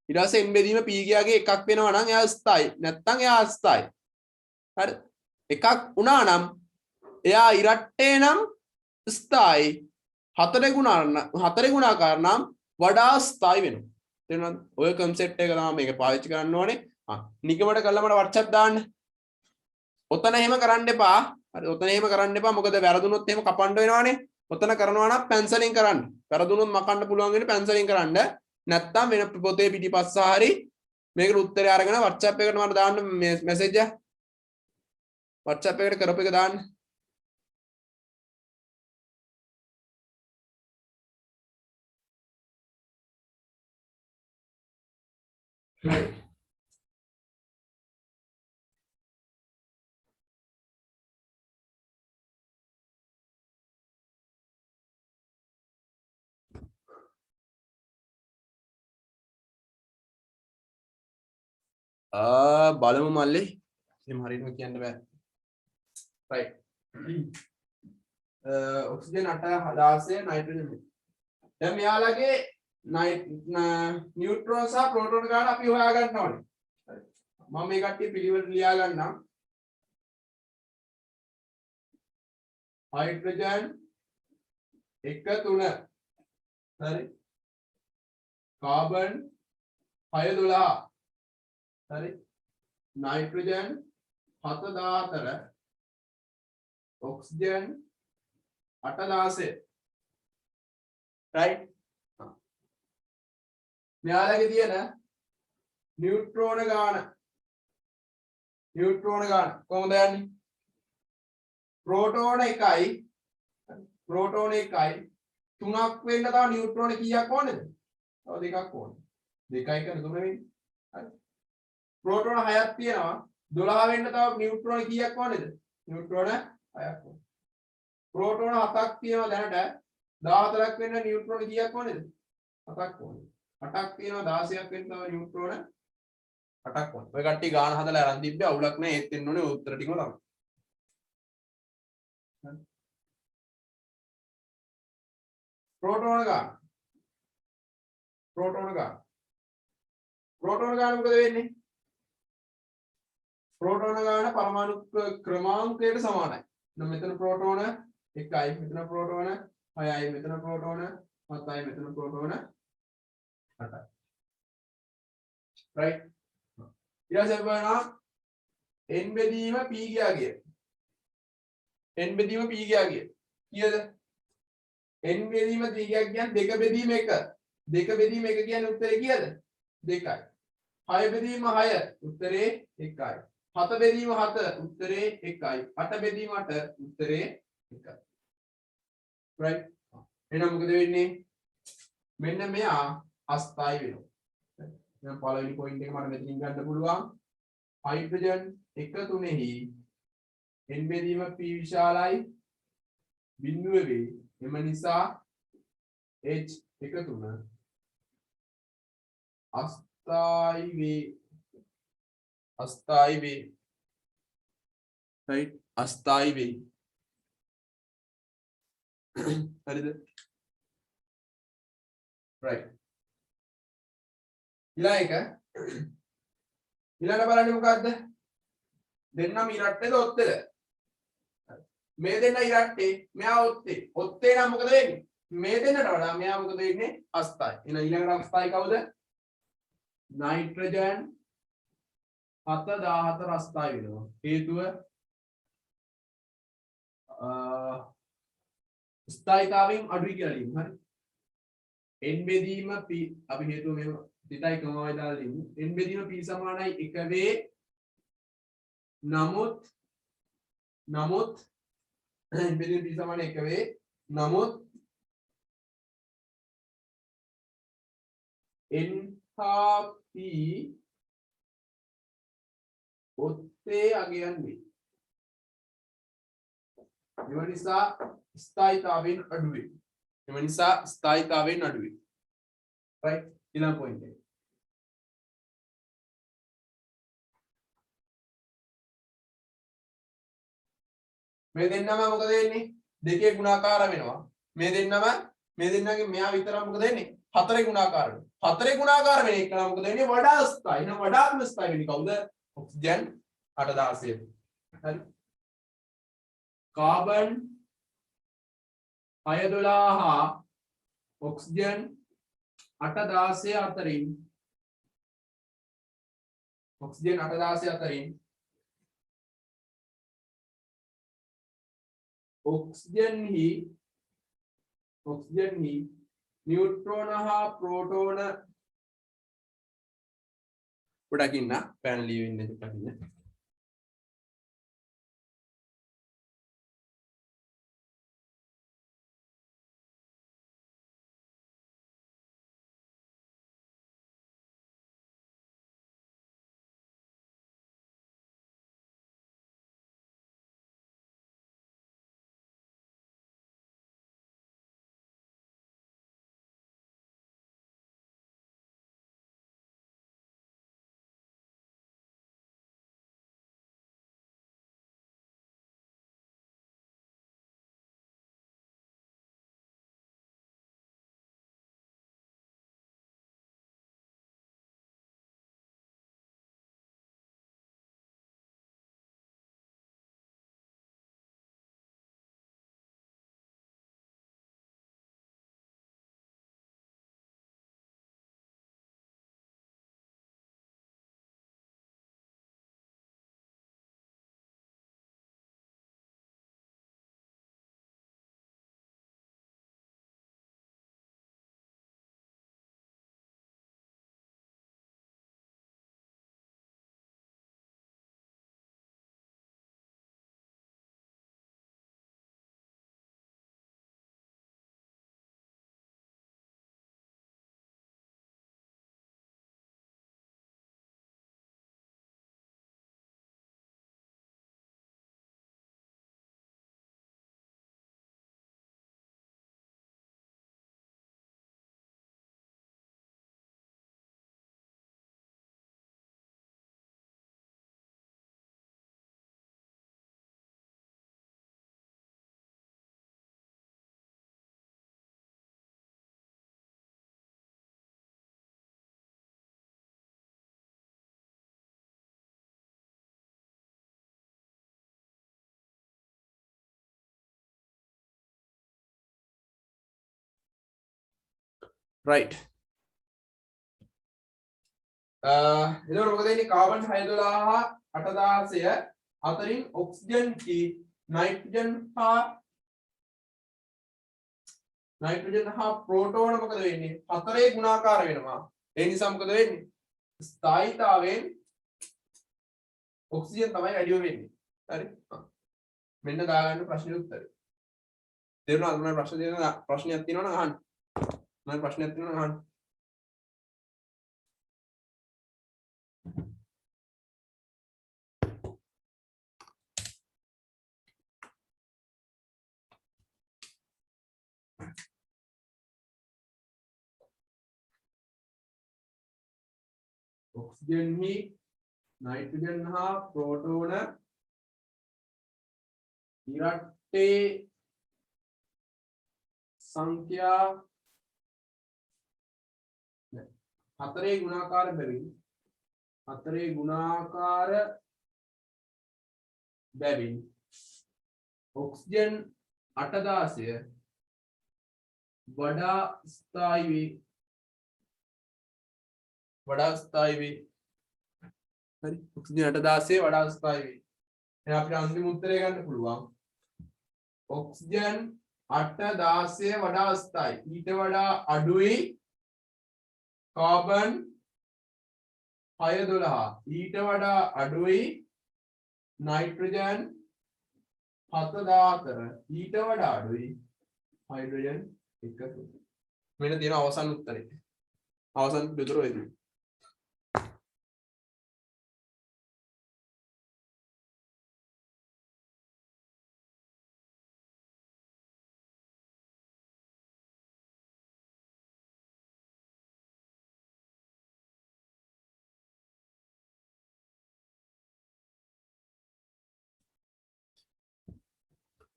ඊට පස්සේ n බෙදීම p ගියාගේ එකක් වෙනවා නම් එයා ස්ථායි. නැත්නම් එයා අස්ථායි. හරි. එකක් වුණා නම් එයා ඉරට්ටේ නම් ස්ථායි. හතරේ ගුණාකාර නම් වඩා ස්ථායි වෙනවා. තේරුණාද? ඔය concept එක තමයි මේක පාවිච්චි කරන්න ඕනේ. නිකමට කළා මට WhatsApp දාන්න. ඔතන එහෙම කරන්න එපා. හරි ඔතන එහෙම කරන්න එපා. මොකද වැරදුනොත් එහෙම කපන්න වෙනවානේ. ඔතන කරනවා නම් පැන්සලින් කරන්න. වැරදුනොත් මකන්න පුළුවන් වෙන්නේ පැන්සලින් කරන්න. නැත්තම් වෙන පොතේ පිටිපස්ස හරි මේකට උත්තරය අරගෙන WhatsApp එකට මට දාන්න මැසේජ් එක. WhatsApp එකට කරපු එක දාන්න. Right. බලමු මල්ලි. එහෙම හරියටම කියන්න බෑ. right. Oxygen 8 16 nitrogen. දැන් මෙයාලගේ නියුට්‍රෝන සහ ප්‍රෝටෝන ගාන අපි හොයා ගන්න ඕනේ. මම මේ කට්ටිය පිළිවෙලට ලියා ගන්නම්. හයිඩ්‍රජන් 1 3 හරි. කාබන් 6 12 හරි. Nitrogen 7 14 oxygen 8 16 right. මෙයාලගේ තියෙන නියුට්‍රෝන ගාන කොහොමද යන්නේ? ප්‍රෝටෝන 1යි ප්‍රෝටෝන 1යි 3ක් වෙන්න තව නියුට්‍රෝන කීයක් ඕනේද? තව දෙකක් ඕනේ. 2යි කරන 3 වෙන්නේ. හරි. ප්‍රෝටෝන 6ක් තියෙනවා. 12 වෙන්න තව නියුට්‍රෝන කීයක් ඕනේද? නියුට්‍රෝන 6ක් ඕනේ. ප්‍රෝටෝන 7ක් තියෙනවා දැනට. 14ක් වෙන්න නියුට්‍රෝන කීයක් ඕනේද? 7ක් ඕනේ. 8ක් තියෙනවා 16ක් වෙන්න තව නියුට්‍රෝන 8ක් ඕනේ. ඔය කට්ටිය ගාන හදලා අරන් තිබ්බේ අවුලක් නැහැ. ඒත් එන්න ඕනේ උත්තර ටිකම තමයි. ප්‍රෝටෝන ගාන මොකද වෙන්නේ? ප්‍රෝටෝන ගාන පරමාණු ක්‍රමාංකයට සමානයි. දැන් මෙතන ප්‍රෝටෝන 1යි, මෙතන ප්‍රෝටෝන 6යි, මෙතන ප්‍රෝටෝන 7යි, මෙතන ප්‍රෝටෝන 8යි. right. ඊට පස්සේ බලනවා n බෙදීම p ගියා කිය. n බෙදීම p ගියා කිය. කීයද? n බෙදීම 3 කියන්නේ 2 බෙදීම 1. 2 බෙදීම 1 කියන්නේ උත්තරේ කීයද? 2යි. 6 බෙදීම 6 උත්තරේ 1යි. 7 බෙදීම 7 උත්තරේ 1යි. 8 බෙදීම 8 උත්තරේ 1යි. right. එහෙනම් මොකද වෙන්නේ? මෙන්න මෙයා අස්ථායි වෙනවා. දැන් පළවෙනි පොයින්ට් එක මට මෙතනින් ගන්න පුළුවන්. හයිඩ්‍රජන් 1 3 n බෙදීම p විශාලයි බිඳුව වේ. එම නිසා h 1 3 අස්ථායි වේ. right. අස්ථායි වේ. හරිද? right. ඊළඟ බලන්නේ මොකද්ද? දෙන්නම ඉරට්ටේද ඔත්තේද? මේ දෙන්න ඉරට්ටේ, මෙයා ඔත්තේ. ඔත්තේ නම් මොකද වෙන්නේ? මේ දෙන්නට වඩා මෙයා මොකද වෙන්නේ? අස්ථායි. එහෙනම් ඊළඟට අස්ථායි කවුද? නයිට්‍රජන් 7 14 අස්ථායි වෙනවා. හේතුව ස්ථායිතාවයෙන් අඩුයි කියලා ලියමු. හරි. n බෙදීම p අපි හේතුව මෙහෙම දෙතයි කමවයි දාලා ලියමු. n බෙදීම p සමානයි 1 වේ. නමුත් n බෙදීම p සමානයි 1 වේ. නමුත් n හා p ඔත්තේ අගයන් වේ. එම නිසා ස්ථායිතාවයෙන් අඩු වේ. right. ඊළඟ පොයින්ට් එක. මේ දෙන්නම මොකද වෙන්නේ? දෙකේ ගුණාකාර වෙනවා. මේ දෙන්නගේ මෙයා විතරක් මොකද වෙන්නේ? හතරේ ගුණාකාර වෙනවා. හතරේ ගුණාකාර වෙන එක නම් මොකද වෙන්නේ? වඩා ස්ථායි. එහෙනම් වඩාත්ම ස්ථායි වෙන්නේ කවුද? ඔක්සිජන් 816. හරි. කාබන් 612 හා ඔක්සිජන් 816 අතරින් ඔක්සිජන් 816 අතරින් ඔක්සිජන්හි නියුට්‍රෝන හා ප්‍රෝටෝන පොඩ්ඩක් ඉන්න පැනල් ලියවෙන්නේ පොඩ්ඩක් ඉන්න. right. එතකොට මොකද වෙන්නේ? කාබන් 612 816 අතරින් ඔක්සිජන් කි නයිට්‍රජන් හා ප්‍රෝටෝන මොකද වෙන්නේ? හතරේ ගුණාකාර වෙනවා. ඒ නිසා මොකද වෙන්නේ? ස්ථායීතාවයෙන් ඔක්සිජන් තමයි වැඩිම වෙන්නේ. හරි? මෙන්න දාගන්න ප්‍රශ්නේ උත්තරේ. තේරුණාද? මම ප්‍රශ්නයක් තියෙනවා නම් අහන්න. මම ප්‍රශ්නයක් තියෙනවා නම් අහන්න. ඔක්සිජන් හි නයිට්‍රජන් හා ප්‍රෝටෝන ඉරට්ටේ සංඛ්‍යා හතරේ ගුණාකාර බැවින් ඔක්සිජන් 816 වඩා ස්ථායි වේ. හරි. ඔක්සිජන් 816 වඩා ස්ථායි වේ. එහෙනම් අපිට අන්තිම උත්තරය ගන්න පුළුවන්. ඔක්සිජන් 816 වඩා ස්ථායි. ඊට වඩා අඩුයි කාබන් 612. ඊට වඩා අඩුයි නයිට්‍රජන් 74. ඊට වඩා අඩුයි හයිඩ්‍රජන් 1. මෙන්න තියෙන අවසන් උත්තරේ. අවසන් පිටුර වෙන්නේ.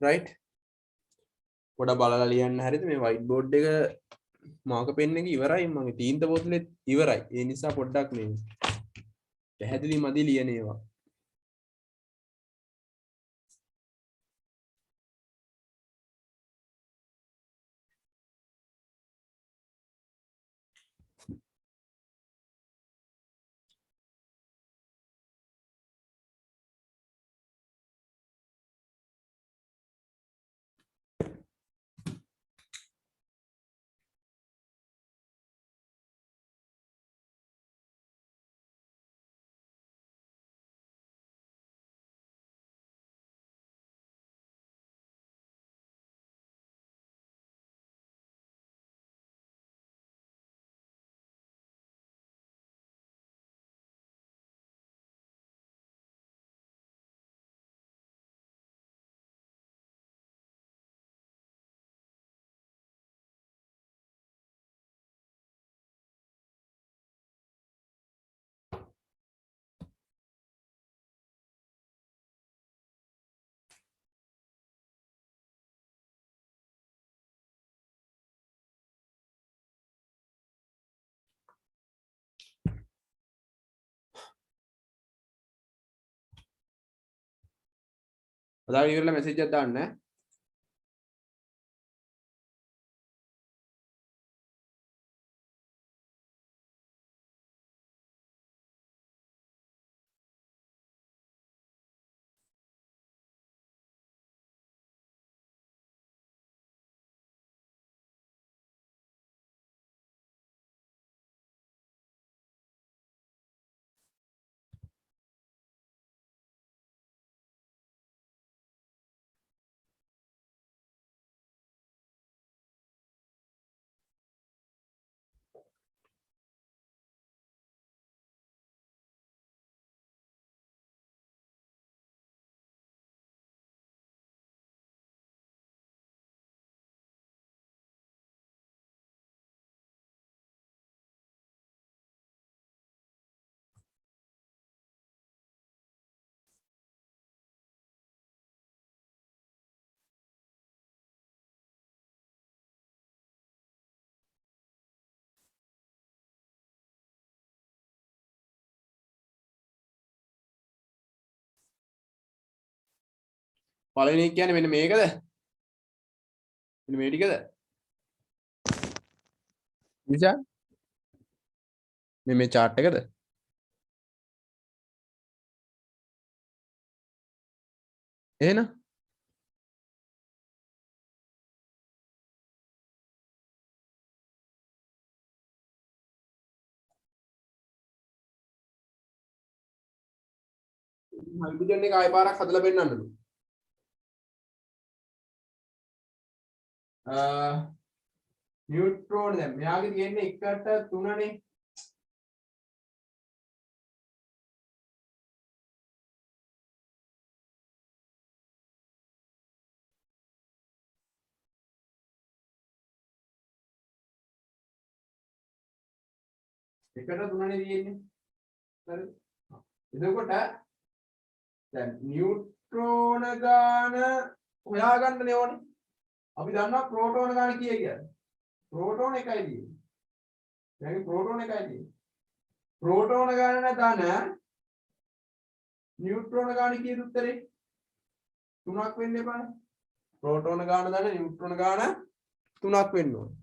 right. පොඩ බලලා ලියන්න හරිද මේ වයිට් බෝඩ් එක මාක පෙන්න එක ඉවරයි මගේ තීන්ත බෝතලෙත් ඉවරයි ඒ නිසා පොඩ්ඩක් මේ පැහැදිලි මදි ලියන ඒවා ඔයාලා ඉවරලා මැසේජ් එකක් දාන්න ඈ පළවෙනි එක කියන්නේ මෙන්න මේකද මෙන්න මේ ටිකද විශාල් මේ chart එකද එහෙනම් හයිඩ්‍රජන් එක ආය පාරක් හදලා පෙන්නන්නලු නියුට්‍රෝන දැන් මෙයාගේ තියෙන්නේ 1ට 3නේ එකට 3නේ තියෙන්නේ හරි එතකොට දැන් නියුට්‍රෝන ගාන හොයාගන්න ඕනේ අපි දන්නවා ප්‍රෝටෝන ගාන කීය කියලා ප්‍රෝටෝන එකයි තියෙන්නේ දැන් ප්‍රෝටෝන එකයි තියෙන්නේ ප්‍රෝටෝන ගාන ධන නියුට්‍රෝන ගාන කීයද උත්තරේ 3ක් වෙන්න එපානේ ප්‍රෝටෝන ගාන ධන නියුට්‍රෝන ගාන 3ක් වෙන්න ඕනේ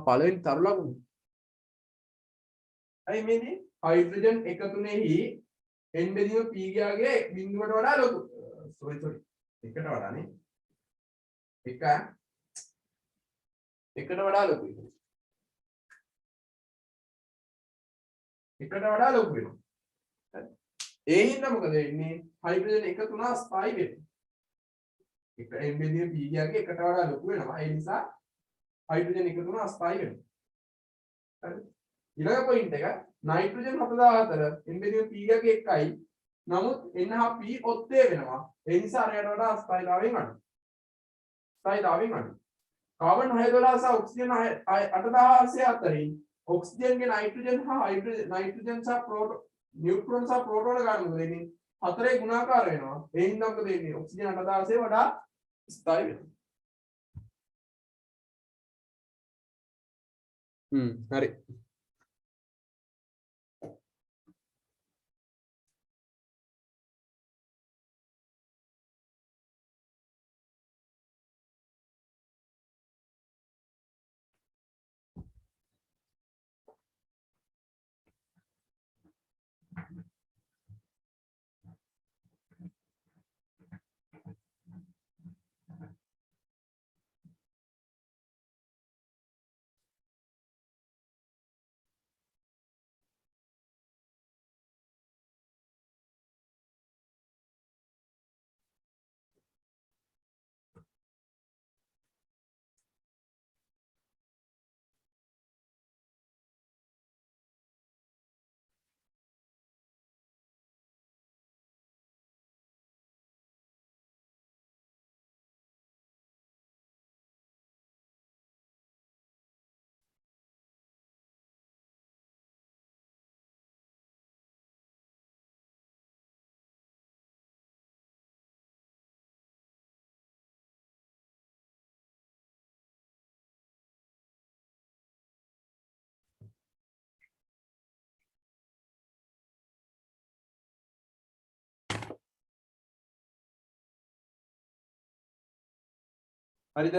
පළවෙනි තරු ලකුණු අයි මේදී හයිඩ්‍රජන් එක තුනේහි n බෙදීම p ගියාගේ බිඳුවට වඩා ලොකු sorry එකට වඩානේ එකට වඩා ලොකුයි එකට වඩා ලොකු වෙනවා ඒ හින්දා මොකද වෙන්නේ හයිඩ්‍රජන් එක තුන ස්ථායි වෙනවා එක n බෙදීම p ගියාගේ එකට වඩා ලොකු වෙනවා ඒ නිසා හයිඩ්‍රජන් එක තුන ස්ථායි වෙනවා හරි ඊළඟ පොයින්ට් එක නයිට්‍රජන් 74 n බෙදීම p ගියාගේ 1යි නමුත් n හා p ඔත්තේ වෙනවා ඒ නිසා අරයට වඩා ස්ථායිතාවයෙන් අඩු ස්ථායිතාවයෙන් අඩු කාබන් 612 සහ ඔක්සිජන් 8000 අතරින් ඔක්සිජන්ගේ නයිට්‍රජන් හා නයිට්‍රජන් සහ නියුට්‍රෝන සහ ප්‍රෝටෝන ගන්න මොකද වෙන්නේ 4 ගුණාකාර වෙනවා. ඒ හින්දා මොකද වෙන්නේ? ඔක්සිජන් 8000 වඩා ස්ථායි වෙනවා. හරි. හරිද?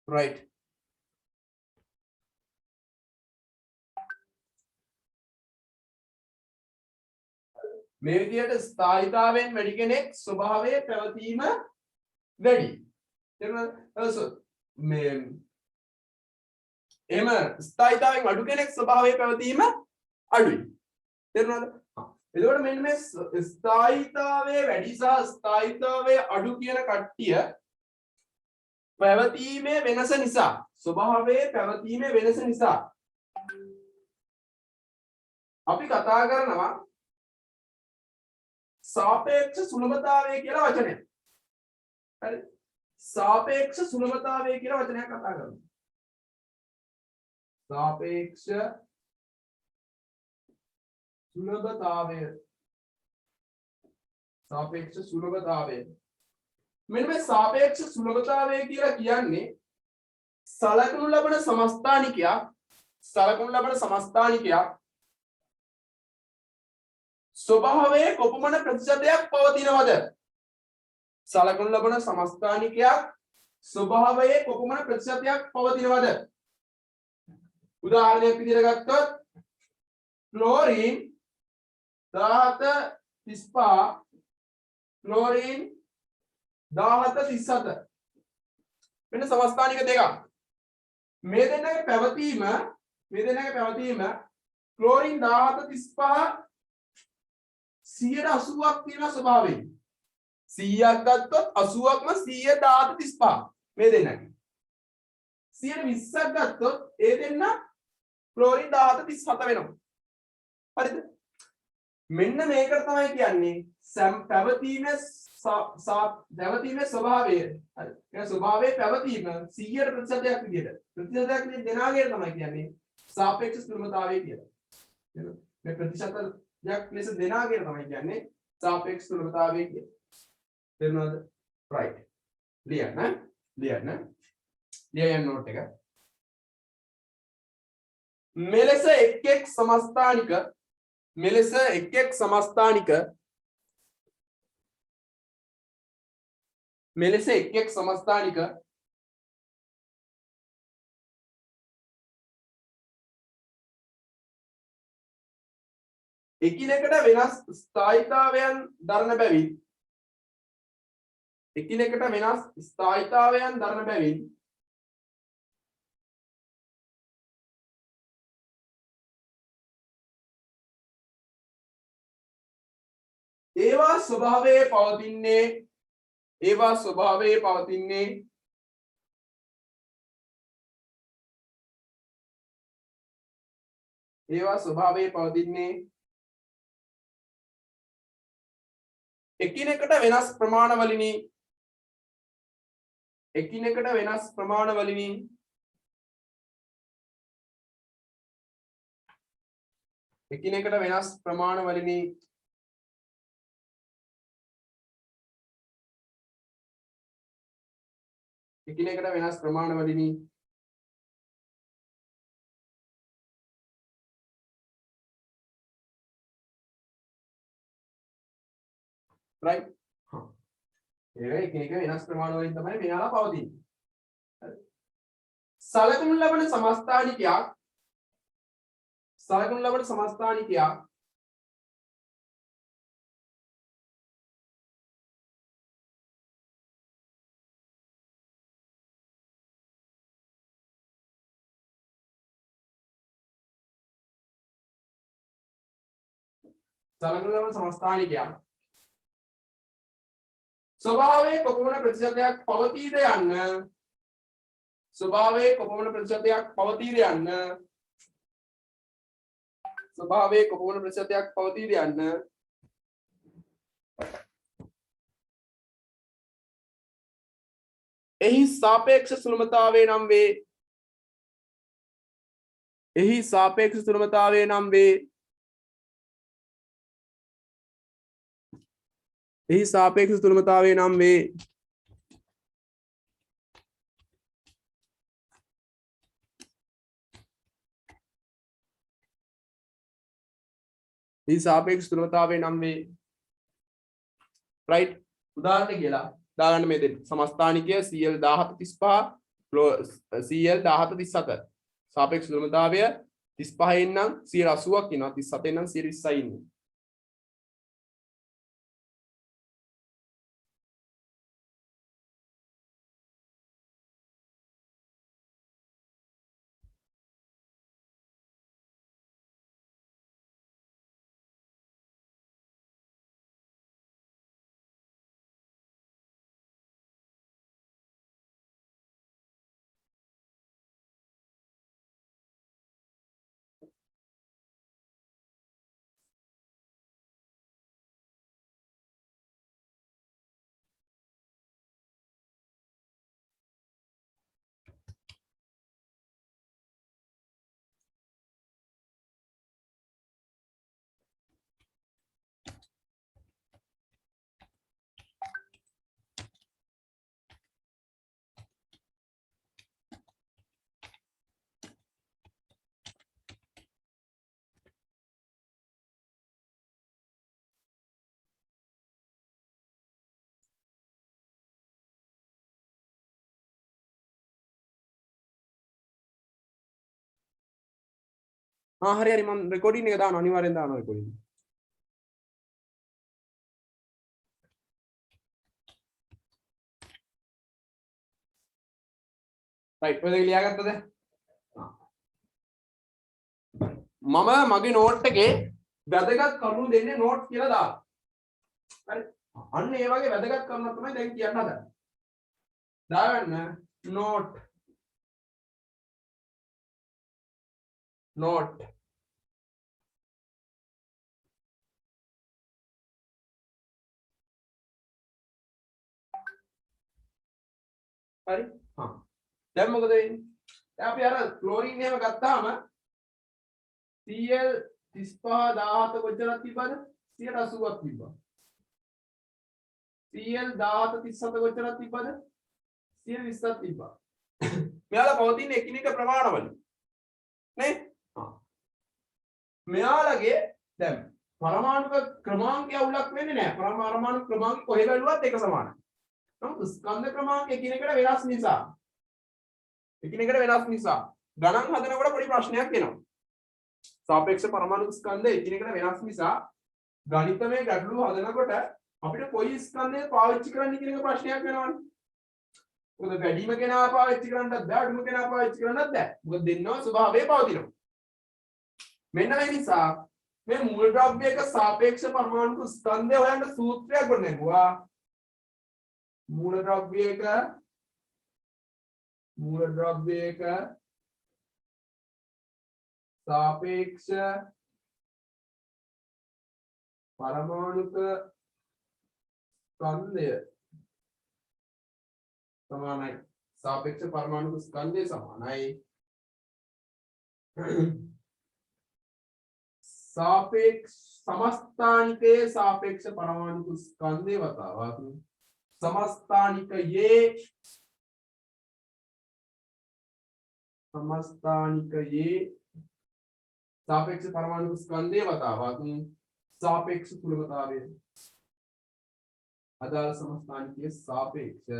right. මේ විදිහට ස්ථායීතාවයෙන් වැඩි කෙනෙක් ස්වභාවයේ පැවතීම වැඩි. තේරුණාද? මේ එහෙම ස්ථායීතාවයෙන් අඩු කෙනෙක් ස්වභාවයේ පැවතීම අඩුයි. තේරුණාද? එතකොට මෙන්න මේ ස්ථායීතාවයේ වැඩි සහ ස්ථායීතාවයේ අඩු කියන කට්ටිය පැවතීමේ වෙනස නිසා ස්වභාවයේ පැවතීමේ වෙනස නිසා අපි කතා කරනවා सापेक्ष सुलभතාවය කියලා වචනයක්. හරි. सापेक्ष सुलभතාවය කියලා වචනයක් කතා කරනවා. सापेक्ष सुलभතාවය. सापेक्ष सुलभතාවය. මෙන්න මේ सापेक्ष सुलभතාවය කියලා කියන්නේ සලකනු ලබන සමස්ථානිකයක් स्वभावයේ කොපමණ ප්‍රතිශතයක් පවතිනවද? සලකනු ලබන සමස්ථානිකයක් ස්වභාවයේ කොපමණ ප්‍රතිශතයක් පවතිනවද? උදාහරණයක් විදිහට ගත්තොත් ක්ලෝරින් 1735 ක්ලෝරින් 1737 වෙන සමස්ථානික දෙකක්. මේ දෙන්නගේ පැවතීම ක්ලෝරින් 1735 180ක් තියෙන ස්වභාවයෙන් 100ක් ගත්තොත් 80ක්ම 100 මේ දෙන්නගේ 120ක් ගත්තොත් ඒ දෙන්න ක්ලෝරින් 1737 වෙනවා. හරිද? මෙන්න මේකට තමයි කියන්නේ පැවතීමේ ස්වභාවය. හරි. ඒ ස්වභාවයේ පැවතීම 100% විදිහට ප්‍රතිශතයක් දෙනාගේ තමයි කියන්නේ සාපේක්ෂ ස්ථිරතාවය කියලා. මේ ප්‍රතිශත යක් ලෙස දෙනාගෙන තමයි කියන්නේ සාපේක්ෂ ස්ථිරතාවය කියන්නේ. තේරුණාද? right. ලියන්න නෝට් එක. මෙලෙස එක් සමස්ථානික එකිනෙකට වෙනස් ස්ථායීතාවයන් දරන බැවින් ඒවා ස්වභාවයේ පවතින්නේ ඒවා ස්වභාවයේ පවතින්නේ එකිනෙකට වෙනස් ප්‍රමාණවලිනි. එකිනෙකට වෙනස් ප්‍රමාණවලිනි. එකිනෙකට වෙනස් ප්‍රමාණවලිනි. එකිනෙකට වෙනස් ප්‍රමාණවලිනි. right ඒ එකිනෙක වෙනස් ප්‍රමාණවලින් තමයි මෙයාලා පවතින්නේ. සලකනු ලබන සමස්ථානිකයක් සලකනු ලබන සමස්ථානිකයක් සලකනු ලබන සමස්ථානිකයක් ස්වභාවයේ කොපමණ ප්‍රතිශතයක් පවතීද යන්න ස්වභාවයේ කොපමණ ප්‍රතිශතයක් පවතීද යන්න ස්වභාවයේ කොපමණ ප්‍රතිශතයක් පවතීද යන්න එහි සාපේක්ෂ සුලභතාවය නම් වේ. එහි සාපේක්ෂ සුලභතාවය නම් වේ. එහි සාපේක්ෂ සුලභතාවය නම් වේ. එහි සාපේක්ෂ සුලභතාවය නම් වේ. right උදාහරණ කියලා දාගන්න මේ දෙන්න. සමස්ථානිකය CL 1735 CL 1737 සාපේක්ෂ සුලභතාවය 35 නම් 180ක් ඉනවා 37 නම් 120යි ඉන්නේ. හරි හරි මම රෙකෝඩින් එක දානවා අනිවාර්යෙන් දානවා රෙකෝඩින්. රයිට් ඔය දෙක ලියාගත්තද? මම මගේ නෝට් එකේ වැදගත් කරුණු දෙන්නේ නෝට් කියලා දාලා. හරි. අන්න ඒ වගේ වැදගත් කරුණු තමයි දැන් කියන්න හදන්නේ. දාගන්න නෝට් නෝට් හරි දැන් මොකද වෙන්නේ දැන් අපි අර ක්ලෝරින් එහෙම ගත්තාම Cl 35 17 කොච්චරක් තිබ්බද 180ක් තිබ්බා Cl 17 37 කොච්චරක් තිබ්බද 120ක් තිබ්බා මෙයාලා පවතින එකිනෙක ප්‍රමාණවල නේ මෙයාලගේ දැන් පරමාණුක ක්‍රමාංකය අවුලක් වෙන්නේ නැහැ පරමාණු ක්‍රමාංක කොහෙ බැලුවත් එක සමානයි නමුත් ස්කන්ධ ක්‍රමාංක එකිනෙකට වෙනස් නිසා ගණන් හදනකොට පොඩි ප්‍රශ්නයක් එනවා. සාපේක්ෂ පරමාණු ස්කන්ධ එකිනෙකට වෙනස් නිසා ගණිතමය ගැටලු හදනකොට අපිට කොයි ස්කන්ධය පාවිච්චි කරන්න කියන එක ප්‍රශ්නයක් වෙනවනේ. මොකද වැඩිම කෙනා පාවිච්චි කරන්නත් බෑ අඩුම කෙනා පාවිච්චි කරන්නත් බෑ. මොකද දෙන්නව ස්වභාවයේ පවතිනවා. මෙන්න ඒ නිසා මේ මූල ද්‍රව්‍යයක සාපේක්ෂ පරමාණු ස්කන්ධය හොයන්න සූත්‍රයක් ගොඩනැගුවා. मूल द्रव्यक सापेक्ष परमाणुक स्कंदය समानයි सापेक्ष परमाणुक स्कंदය समानයි सापेक्ष समस्थानिकයේ सापेक्ष परमाणुक स्कंदය වතාවක් समस्थानिकයේ सापेक्ष परमाणुक स्कंदය වතාවක් सापेक्ष सुलभताවය अदाल समस्थानिकයේ सापेक्ष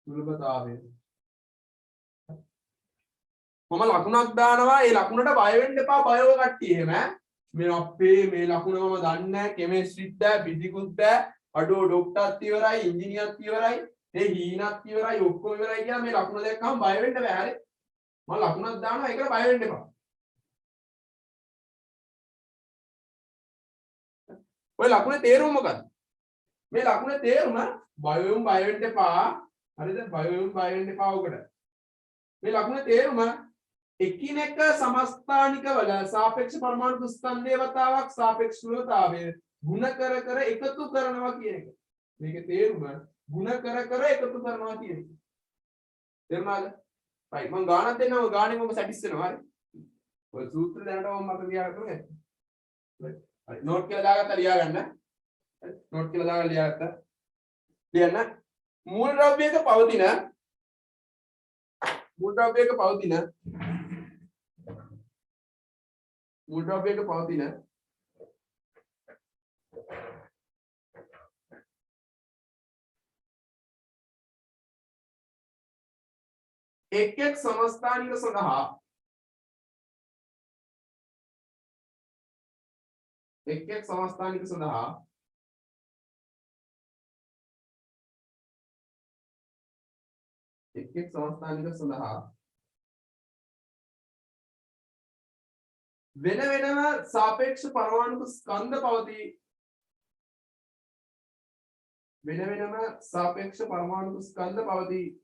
सुलभतावය මම ලකුණක් දානවා ඒ ලකුණට බය වෙන්න එපා බයව කට්ටිය එහෙම මේ අපේ මේ ලකුණ මම දන්නේ නැහැ කෙමිස්ට්‍රිත් බෑ ෆිසික්ස්ත් බෑ අඩෝ ඩොක්ටර්ත් ඉවරයි ඉංජිනේරුත් ඉවරයි ඒ හීනත් ඉවරයි ඔක්කොම ඉවරයි කියලා මේ ලකුණ දැක්කම බය වෙන්න බෑ හරි මම ලකුණක් දානවා ඒකට බය වෙන්න එපා ඔය ලකුණේ තේරුම මොකක්ද මේ ලකුණේ තේරුම බය වෙන්න එපා හරිද බය වෙන්න එපා උකට මේ ලකුණේ තේරුම එකිනෙක समस्थानिक වල सापेक्ष परमाणु ස්කන්ධය වතාවක් सापेक्ष සුලභතාවය ಗುಣ කර කර එකතු කරනවා කියන එක මේකේ තේරුම ಗುಣ කර කර එකතු කරනවා කියන එක තේරුණාද right මම ගානක් දෙන්නම් ඔය ගානේ මම සැටිස් වෙනවා හරි ඔය සූත්‍ර දැනටම මම මතක තියාගන්න ඕනේ හරි නෝට් කියලා දාගත්තා ලියා ගන්න නෝට් කියලා දාගන්න ලියාගත්තා ලියන්න මූල ද්‍රව්‍යයක පවතින मूल द्रव्यක පවතින එක් එක් समस्थानिक සඳහා එක් එක් समस्थानिक සඳහා एक एक समस्थानिक सඳහා වෙන වෙනම सापेक्ष परमाणुක ස්කන්ධ පවතී වෙන වෙනම सापेक्ष परमाणुක ස්කන්ධ පවතී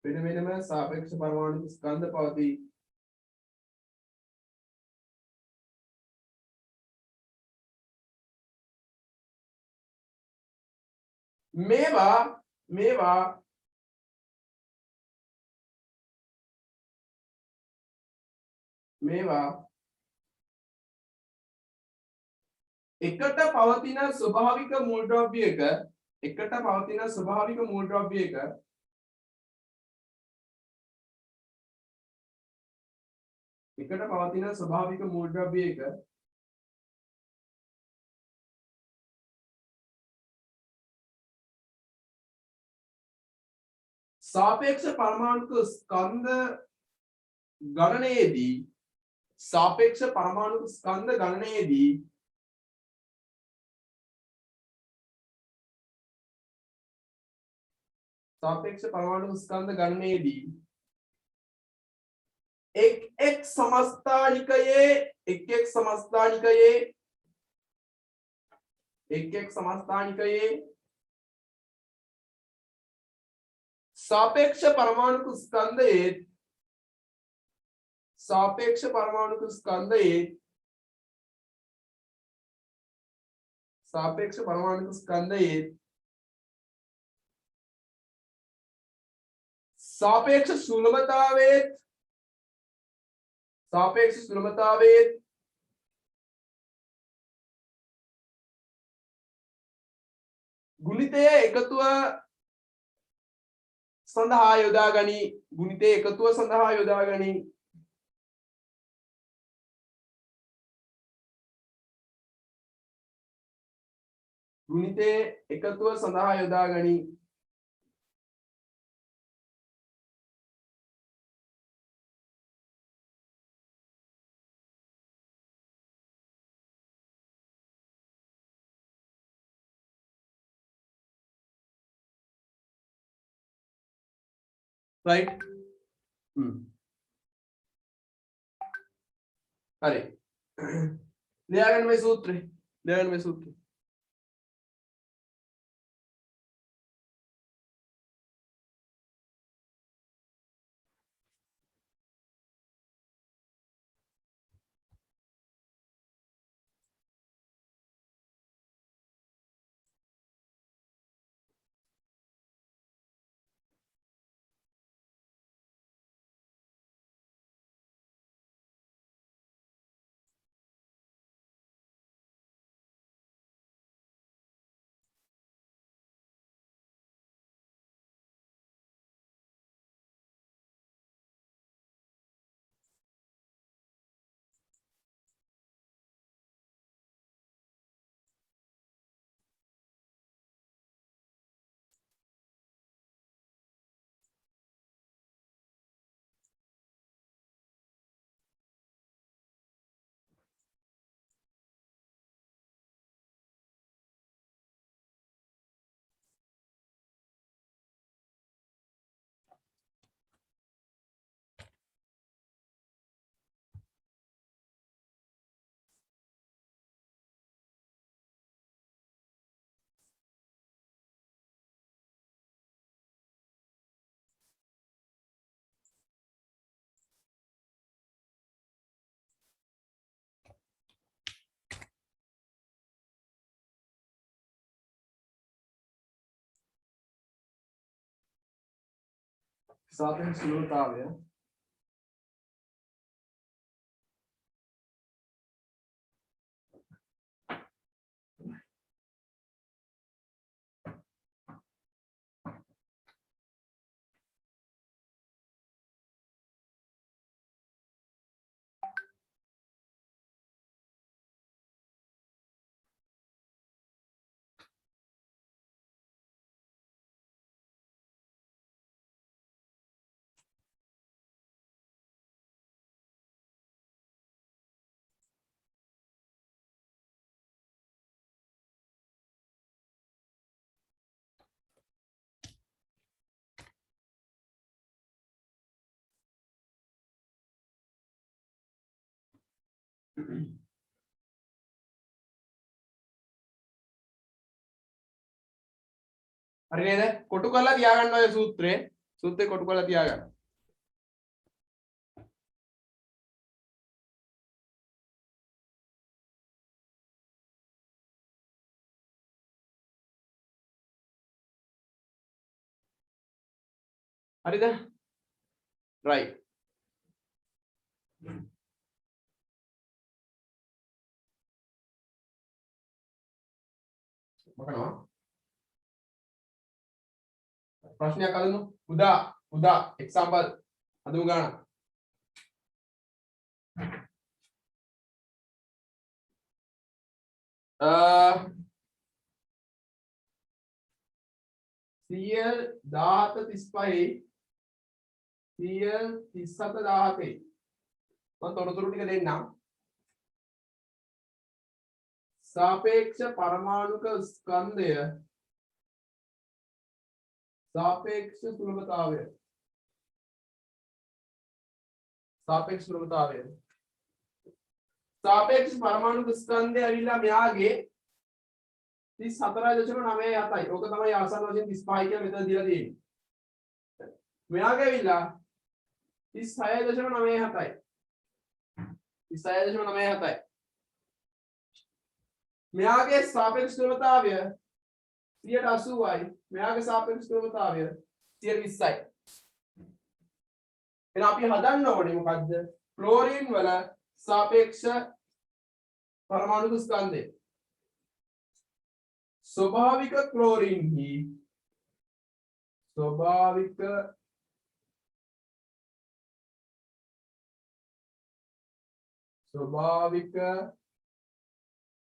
වෙන වෙනම सापेक्ष परमाणुක ස්කන්ධ පවතී මේවා එකට පවතින ස්වභාවික මූල ද්‍රව්‍යයක එකට පවතින ස්වභාවික මූල ද්‍රව්‍යයක එකට පවතින ස්වභාවික මූල ද්‍රව්‍යයක सापेक्ष परमाणुक स्कंध गणनेදී सापेक्ष परमाणुक स्कंध गणनेදී सापेक्ष परमाणुक स्कंध गणनेදී एक एक समस्थानिकයේ सापेक्ष परमाणुक स्कंधයේ सापेक्ष सुलभतावे गुणितය එකතුව සඳහා යොදා ගනි ගුණිතේ එකතුව සඳහා යොදා ගනි ගුණිතේ එකතුව සඳහා යොදා ගනි right හරි ලියාගන්න මේ සූත්‍රය ලියාගන්න මේ සූත්‍රය सापेक्ष सुलभताවය හරි නේද කොටු කරලා තියාගන්න ඔය සූත්‍රේ කොටු කරලා තියාගන්න හරිද right මොකනවා ප්‍රශ්නයක් අහන්න උදා එක්සැම්පල් අදමු ගන්න CL 1735 CL 3717 මම තොරතුරු ටික දෙන්නම් सापेक्ष परमाणुक स्कंदय सापेक्ष सुलभतावය सापेक्ष परमाणुक स्कंदය ඇවිල්ලා මෙයාගේ 34.97යි ඕක තමයි ආසන්න වශයෙන් 35 කියලා මෙතන දීලා තියෙන්නේ මෙයාගේ ඇවිල්ලා 36.97යි 36.97යි මෙයාගේ सापेक्ष सुलभताවය 80යි මෙයාගේ सापेक्ष सुलभताවය 20යි එහෙනම් අපි හදන්න ඕනේ මොකද්ද ක්ලෝරින් වල सापेक्ष परमाणु स्कंदය स्वाभाविक क्लोरीन ही स्वाभाविक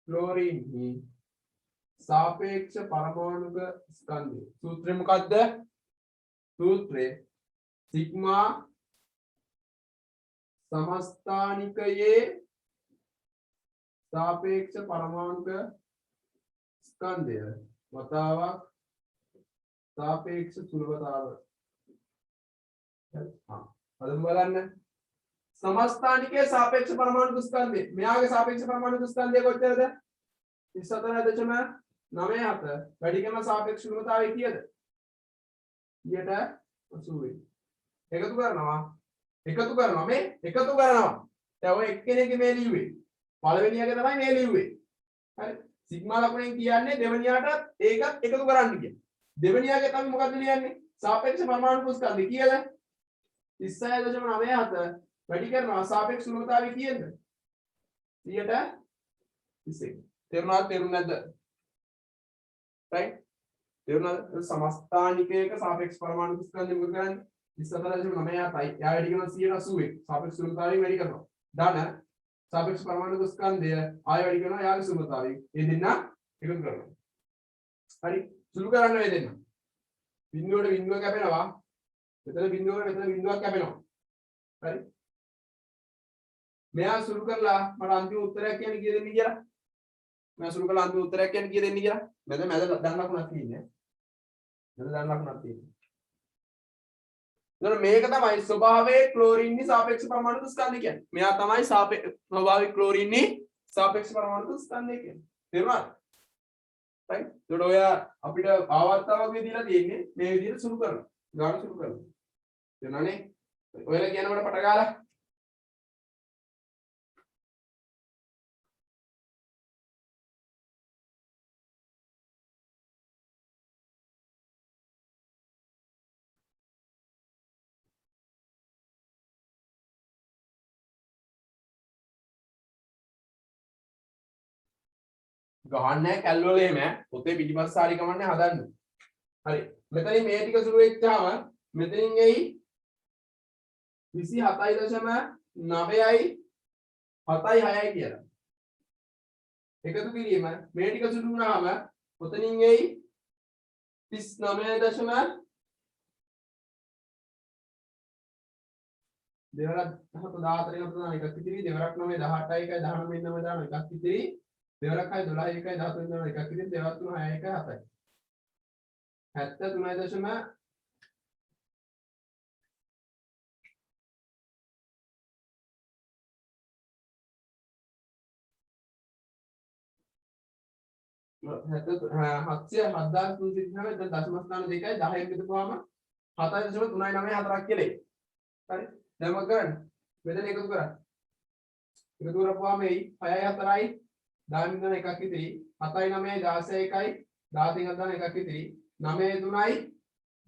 क्लोरीन ही सापेक्ष परमाणुक स्कंदය सूत्र මොකද්ද सूत्रे सिग्मा समस्थानिकයේ सापेक्ष परमाणुक स्कंदය වතාවක් सापेक्ष सुलभතාව හා අද බලන්න समस्थानिके सापेक्ष परमाणु ස්කන්ධය මෙයාගේ सापेक्ष परमाणु ස්කන්ධය කොච්චරද 34.97 වැඩිකම सापेक्ष ශූන්‍යතාවය කීයද 80 එකතු කරනවා මේ එකතු කරනවා දැන් ඔය එක්කෙනෙක්ගේ මේ ලිව්වේ පළවෙනියගේ තමයි මේ ලිව්වේ හරි සිග්මා ලකුණෙන් කියන්නේ දෙවෙනියාටත් ඒකත් එකතු කරන්න කියන දෙවෙනියාගේ තමයි මොකද්ද ලියන්නේ सापेक्ष परमाणु ස්කන්ධය කීයද 36.97 වැඩි කරනවා सापेक्ष ශූන්‍යතාවය කීයද 100ට 20 තේරුණාද නැද්ද right තේරුණාද समस्थानिकයක सापेक्ष परमाणु ස්කන්ධය මොකද කරන්නේ 34.97යි යා වැඩි කරනවා 180 सापेक्ष ශූන්‍යතාවයෙන් වැඩි කරනවා ධන सापेक्ष परमाणु ස්කන්ධය ආය වැඩි කරනවා යාගේ ශූන්‍යතාවයෙන් ඒ දෙන්න එකතු කරනවා හරි සුළු කරන්න මේ දෙන්න බිඳුවට බිඳුව කැපෙනවා මෙතන බිඳුවකට මෙතන බිඳුවක් කැපෙනවා හරි මෙයා සුළු කරලා මට අන්තිම උත්තරයක් කියන්නේ කීය දෙන්නේ කියලා මම සුළු කරලා අන්තිම උත්තරයක් කියන්නේ කීය දෙන්නේ කියලා මැද දන්න ලකුණක් තියෙන්නේ මැද දන්න ලකුණක් තියෙන්නේ එතන මේක තමයි ස්වභාවයේ ක්ලෝරින්නේ සාපේක්ෂ પરමාණු ස්කන්ධය කියන්නේ මෙයා තමයි ස්වභාවික ක්ලෝරින්නේ සාපේක්ෂ પરමාණු ස්කන්ධය කියන්නේ තේරුණාද right ඒකට ඔය අපිට ආවර්තාවක් විදිහට තියෙන්නේ මේ විදිහට සුළු කරනවා ගාන සුළු කරනවා තේරුණානේ ඔයලා කියනකොට පට ගාලා ගහන්නේ කැල් වල එහෙම පොතේ පිටිපස්ස හරි කමන්නේ හදන්න. හරි. මෙතනින් මේ ටික සුළු වෙච්චාම මෙතනින් එයි 27.9යි 7.6යි කියලා. එකතු කිරීම මේ ටික සුළු වුණාම ඔතනින් එයි 39. දෙවරක් 14 එකක් ඉතිරි දෙවරක් 9 18යි 19 9 දාන එකක් ඉතිරි දෙවරක් 12 1යි 13 දාන එකක් ඉතිරි දෙවරක් 3 6 1යි 7යි 73.9 7,399 දැන් දශම ස්ථාන දෙකයි 10 එකතු කරාම 7.394ක් කියලා එයි. හරි. දැන් මොකද කරන්නේ? මෙතන එකතු කරා. එකතු කරපුවාම එයි 6යි 4යි 10 මිදන එකක් ඉතිරි 7යි 9යි 16යි 1යි 13ක් දාන එකක් ඉතිරි 9යි 3යි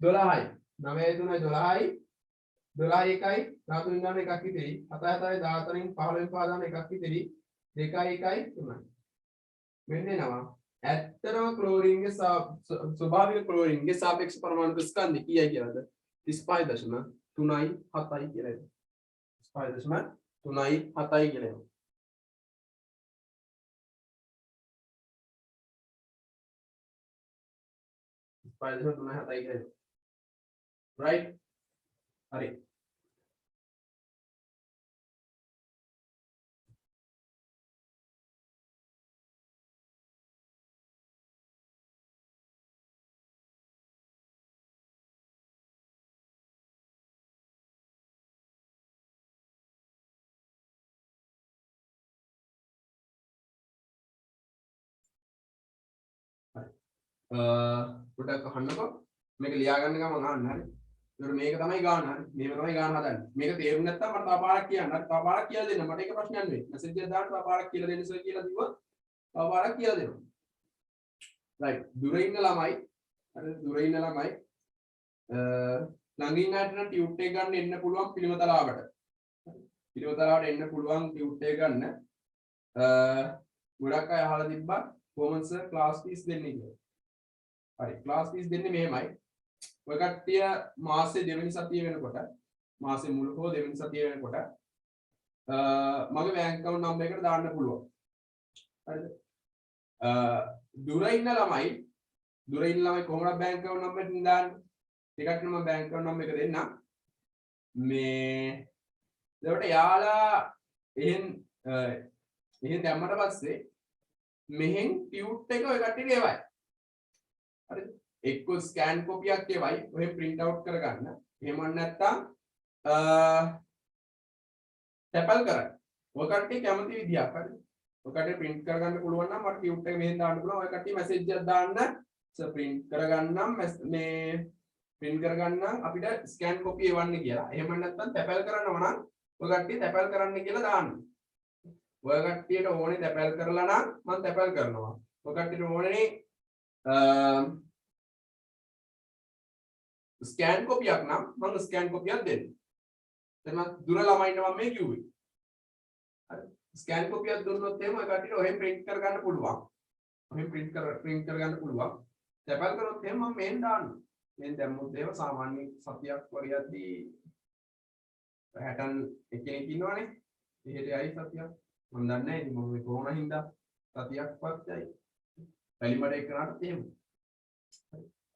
12යි 9යි 3යි 12යි 12යි 1යි 13 දාන එකක් ඉතිරි 7යි 7යි 14න් 15න් 5 දාන එකක් ඉතිරි 2යි 1යි 3යි මෙන්න එනවා ඇත්තටම ක්ලෝරින්ගේ ස්වභාවික ක්ලෝරින්ගේ සාපේක්ෂ පරමාණු ස්කන්ධය කීයයි කියලාද 35.3යි 7යි කියලා එනවා 35.3යි 7යි කියලා එනවා right hare පොඩ්ඩක් අහන්නකෝ මේක ලියා ගන්න ගමන් අහන්න හරි. ඒකට මේක තමයි ගාන හරි. මේක තමයි ගාන හදන්නේ. මේක තේරුම් නැත්නම් මට තව පාරක් කියන්න. හරි තව පාරක් කියලා දෙන්න. මට ඒක ප්‍රශ්නයක් නෙවෙයි. මැසේජ් එකක් දාන්න තව පාරක් කියලා දෙන්න සර් කියලා කිව්වොත් තව පාරක් කියලා දෙනවා. right. දුර ඉන්න ළමයි හරි දුර ඉන්න ළමයි ළඟින් ඉන්නට නම් ටියුට් එක ගන්න එන්න පුළුවන් පිළිමතලාවට. පිළිමතලාවට එන්න පුළුවන් ටියුට් එක ගන්න. ගොඩක් අය අහලා තිබ්බා කොහොමද සර් ක්ලාස් ෆීස් දෙන්නේ කියලා. හරි ක්ලාස් ෆීස් දෙන්නේ මෙහෙමයි. ඔය කට්ටිය මාසේ දෙවෙනි සතිය වෙනකොට මාසේ මුල හෝ දෙවෙනි සතිය වෙනකොට මගේ බැංක් account number එකට දාන්න පුළුවන්. හරිද? දුර ඉන්න ළමයි කොහොමද බැංක් account number එකෙන් දාන්නේ? ඒකට මම බැංක් account number එක දෙන්නම්. මේ එතකොට යාලා එහෙන් දැම්මට පස්සේ මෙහෙන් ටියුට් එක ඔය කට්ටියට එවයි. හරිද? එක්ක ස්කෑන් කොපියක් එවයි ඔහෙ print out කරගන්න. එහෙම නැත්නම් තැපල් කරන්න. ඔය කට්ටිය කැමති විදියක් හරි. ඔය කට්ටිය print කරගන්න පුළුවන් නම් මට Qt එක මෙහෙන් දාන්න පුළුවන්. ඔය කට්ටිය message එකක් දාන්න print කරගන්නම් මේ print කරගන්නම් අපිට scan copy එවන්න කියලා. එහෙම නැත්නම් තැපල් කරනවා නම් ඔය කට්ටිය තැපල් කරන්න කියලා දාන්න. ඔය කට්ටියට ඕනේ තැපල් කරලා නම් මම තැපල් කරනවා. ඔය කට්ටියට ඕනේ ස්කෑන් කොපියක් නම් මම ස්කෑන් කොපියක් දෙන්න. දැන් මම දුර ළමයින්ට මම මේ කිව්වේ. හරි. ස්කෑන් කොපියක් දුන්නොත් එහෙම ඔය කට්ටියට ඔහෙන් print කරගන්න පුළුවන්. ඔහෙන් print කරගන්න පුළුවන්. තැපල් කරොත් එහෙම මම මේන් දාන්න. මේන් දැම්මොත් එහෙම සාමාන්‍ය සතියක් වගේ යද්දී 61 කෙනෙක් ඉන්නවනේ. එහෙට යයි සතියක්. මම දන්නේ නැහැ ඉතින් මම මේ කොරෝනා හින්දා සතියක්වත් යයි. පැලිමඩ එක්කනට එහෙම.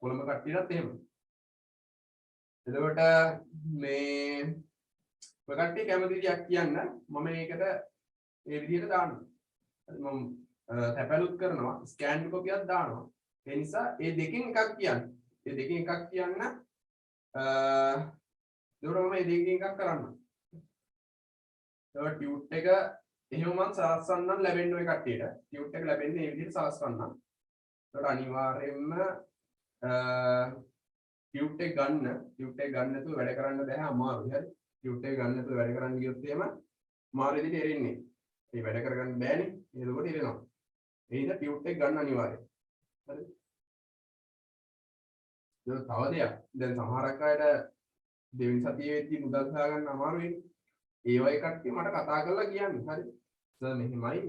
කොළඹ කට්ටියටත් එහෙම. එතකොට මේ ඔය කට්ටිය කැමති විදියක් කියන්න මම මේකට මේ විදිහට දානවා. මම තැපැලුත් කරනවා ස්කෑන් කොපියක් දානවා. ඒ නිසා මේ දෙකෙන් එකක් කියන්න. මේ දෙකෙන් එකක් කියන්න ඒකට මම මේ දෙකෙන් එකක් කරන්න. ඒකට ටියුට් එක එහෙම මම සලස්වන්නම් ලැබෙන්න ඔය කට්ටියට. ටියුට් එක ලැබෙන්නේ මේ විදිහට සලස්වන්නම්. ඒකට අනිවාර්යයෙන්ම ටියුට් එක ගන්න නැතුව වැඩ කරන්න බෑ අමාරුයි හරි ටියුට් එක ගන්න නැතුව වැඩ කරන්න ගියොත් එහෙම අමාරු විදිහට එරෙන්නේ ඒ වැඩ කරගන්න බෑනේ ඒකකොට ඉරෙනවා ඒ හින්දා ටියුට් එක ගන්න අනිවාර්යයි හරි ඒක තව දෙයක් දැන් සමහරක් අයට දෙවෙනි සතියේ වෙද්දී මුදල් හොයාගන්න අමාරුයි ඒ වගේ කට්ටිය මට කතා කරලා කියන්නේ හරි සර්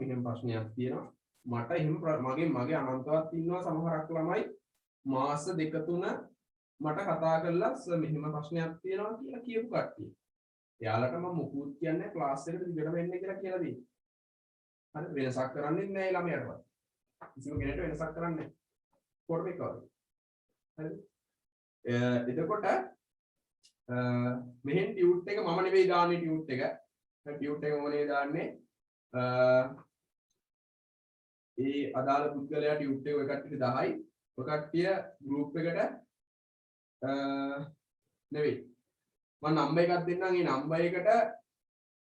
මෙහෙම ප්‍රශ්නයක් තියෙනවා මට එහෙම මගේ අනන්තවත් ඉන්නවා සමහරක් ළමයි මාස දෙක තුන මට කතා කරලා සර් මෙහෙම ප්‍රශ්නයක් තියෙනවා කියලා කියපු කට්ටිය. එයාලට මම මුකුත් කියන්නේ ක්ලාස් එකට දිගට වෙන්න කියලා දෙයි. හරි වෙනසක් කරන්නේ නැහැ ළමයාටවත්. කිසිම කෙනෙක්ට වෙනසක් කරන්නේ නැහැ. ෆෝටෝ එක වගේ. හරි. එතකොට මෙහෙන් ටියුට් එක මම නෙවෙයි දාන්නේ ටියුට් එක. ටියුට් එක මම නෙවෙයි දාන්නේ. ඒ අදාළ පුද්ගලයා ටියුට් එක ඔය කට්ටියට 10යි. ඔය කට්ටිය ගෲප් එකට නෙවෙයි මම නම්බර් එකක් දෙන්නම් ඒ නම්බර් එකට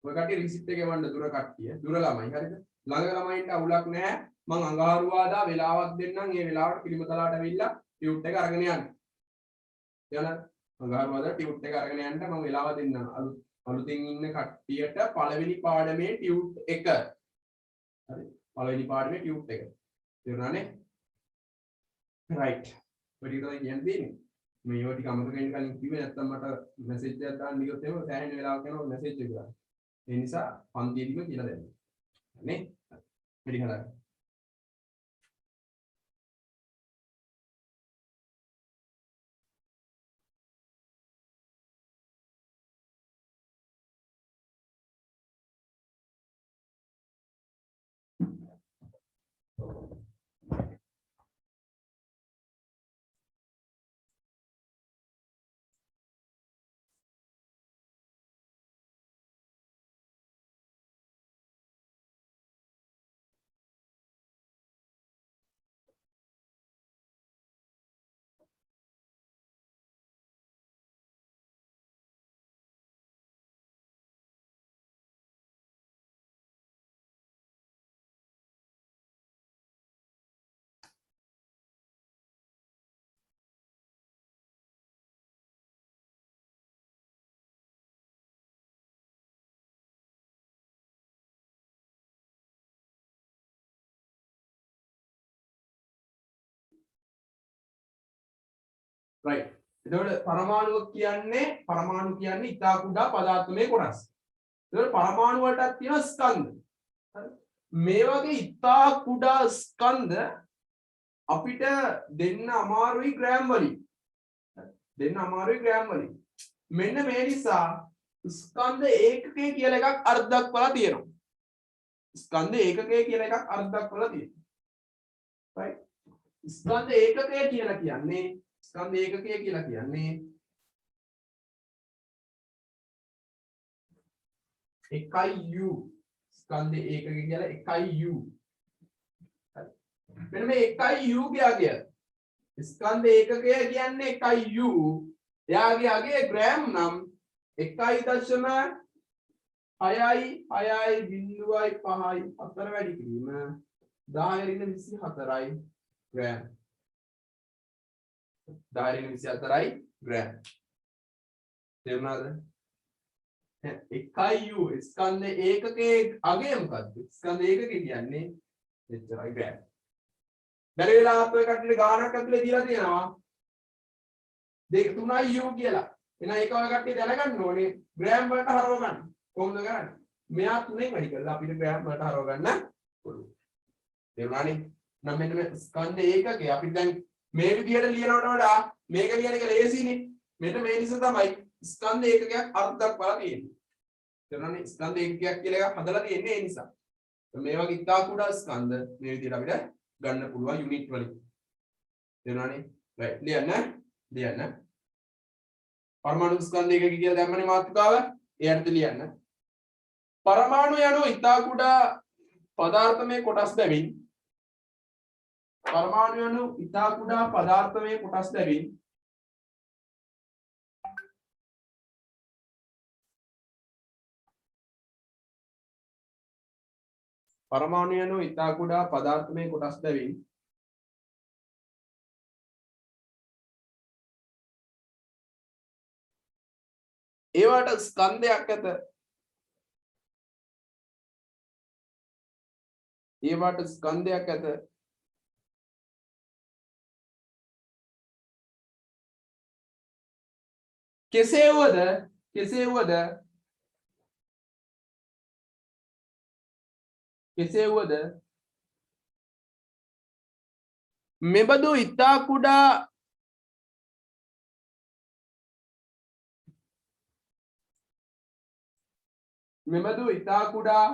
ඔය කට්ටිය රිසිප්ට් එක එවන්න දුර කට්ටිය දුර ළමයි හරිද ළඟ ළමයින්ට අවුලක් නැහැ මම අඟහරුවාදා වෙලාවක් දෙන්නම් ඒ වෙලාවට පිළිමතලාට ඇවිල්ලා ටියුට් එක අරගෙන යන්න යන අඟහරුවාදා ටියුට් එක අරගෙන යන්න මම වෙලාව දෙන්නම් අලුතින් ඉන්න කට්ටියට පළවෙනි පාඩමේ ටියුට් එක හරි පළවෙනි පාඩමේ ටියුට් එක තේරුණානේ රයිට් ඔය ටික තමයි කියන්නේ මේ ඒවා ටික අමතක වෙන්න කලින් කිව්වේ නැත්තම් මට මැසේජ් එකක් දාන්න ගියොත් එහෙම සෑහෙන වෙලාවක් යනවා මැසේජ් එක ගන්න. ඒ නිසා පන්තියේදීම කියලා දෙන්න. නේ? පිළි හදාගන්න. right එතකොට පරමාණු කියන්නේ ඉතා කුඩා පදාර්ථමය කොටස්. එතකොට පරමාණු වලටත් තියෙන ස්කන්ධ. හරි. මේ වගේ ඉතා කුඩා ස්කන්ධ අපිට දෙන්න අමාරුයි ග්‍රෑම් වලින්. මෙන්න මේ නිසා ස්කන්ධ ඒකකය කියලා එකක් අර්ථ දක්වලා තියෙනවා. ස්කන්ධ ඒකකය කියලා එකක් අර්ථ දක්වලා තියෙනවා. right ස්කන්ධ ඒකකය කියලා කියන්නේ ස්කන්ධ ඒකකය කියලා කියන්නේ එකයි u ස්කන්ධ ඒකකය කියලා එකයි u මෙන්න මේ එකයි u කියන්නේ ස්කන්ධ ඒකකය කියන්නේ එකයි u එයාගේ අගේ ග්‍රෑම් නම් 1.0 6යි 6යි 0යි 5යි 4 වැඩි කිරීම 10^24යි ග්‍රෑම්. 10^24යි ග්‍රෑම්. තේරුණාද? එකයි u ස්කන්ධ ඒකකයේ අගය මොකද්ද? ස්කන්ධ ඒකකය කියන්නේ එච්චරයි ග්‍රෑම්. බැරි වෙලාවත් ඔය කට්ටියට ගානක් ඇතුලේ දීලා තියෙනවා. 3යි u කියලා. එහෙනම් ඒක ඔය කට්ටිය දැනගන්න ඕනේ ග්‍රෑම් වලට හරව ගන්න. කොහොමද කරන්නේ? මෙයා 3ෙන් වැඩි කරලා අපිට ග්‍රෑම් වලට හරව ගන්න පුළුවන්. තේරුණානේ? නම් මෙන්න මේ ස්කන්ධ ඒකකය අපි දැන් මේ විදිහට ලියනවට වඩා මේක ලියන එක ලේසියිනේ. මෙන්න මේ නිසා තමයි ස්කන්ධ ඒකකයක් අර්ථයක් බලලා තියෙන්නේ. තේරුණානේ? ස්කන්ධ ඒකකයක් කියලා එකක් හදලා තියෙන්නේ ඒ නිසා. මේ වගේ ඉතා කුඩා ස්කන්ධ මේ විදිහට අපිට ගන්න පුළුවන් යුනිට් වලින්. තේරුණානේ? රයිට් ලියන්න. පරමාණු ස්කන්ධ ඒකකය කියලා දැම්මනේ මාතෘකාව. එයාට ලියන්න. පරමාණු යනු ඉතා කුඩා පදාර්ථමය කොටස් බැවින් පරමාණු යනු ඉතා කුඩා පදාර්ථමය කොටස් බැවින් පරමාණු යනු ඉතා කුඩා පදාර්ථමය කොටස් බැවින් ඒවට ස්කන්ධයක් ඇත. ඒවට ස්කන්ධයක් ඇත. කෙසේ වුවද මෙබඳු ඉතා කුඩා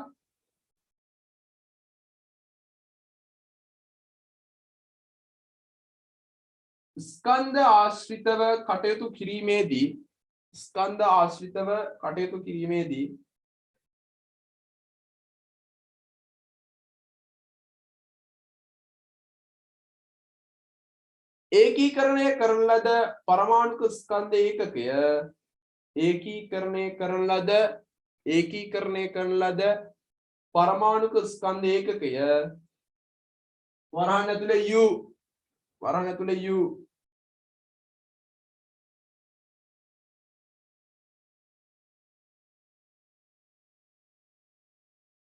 ස්කන්ධ ආශ්‍රිතව කටයුතු කිරීමේදී ඒකීකරණය කරන ලද පරමාණුක ස්කන්ධ ඒකකය ඒකීකරණය කරන ලද පරමාණුක ස්කන්ධ ඒකකය වරහන් ඇතුලේ u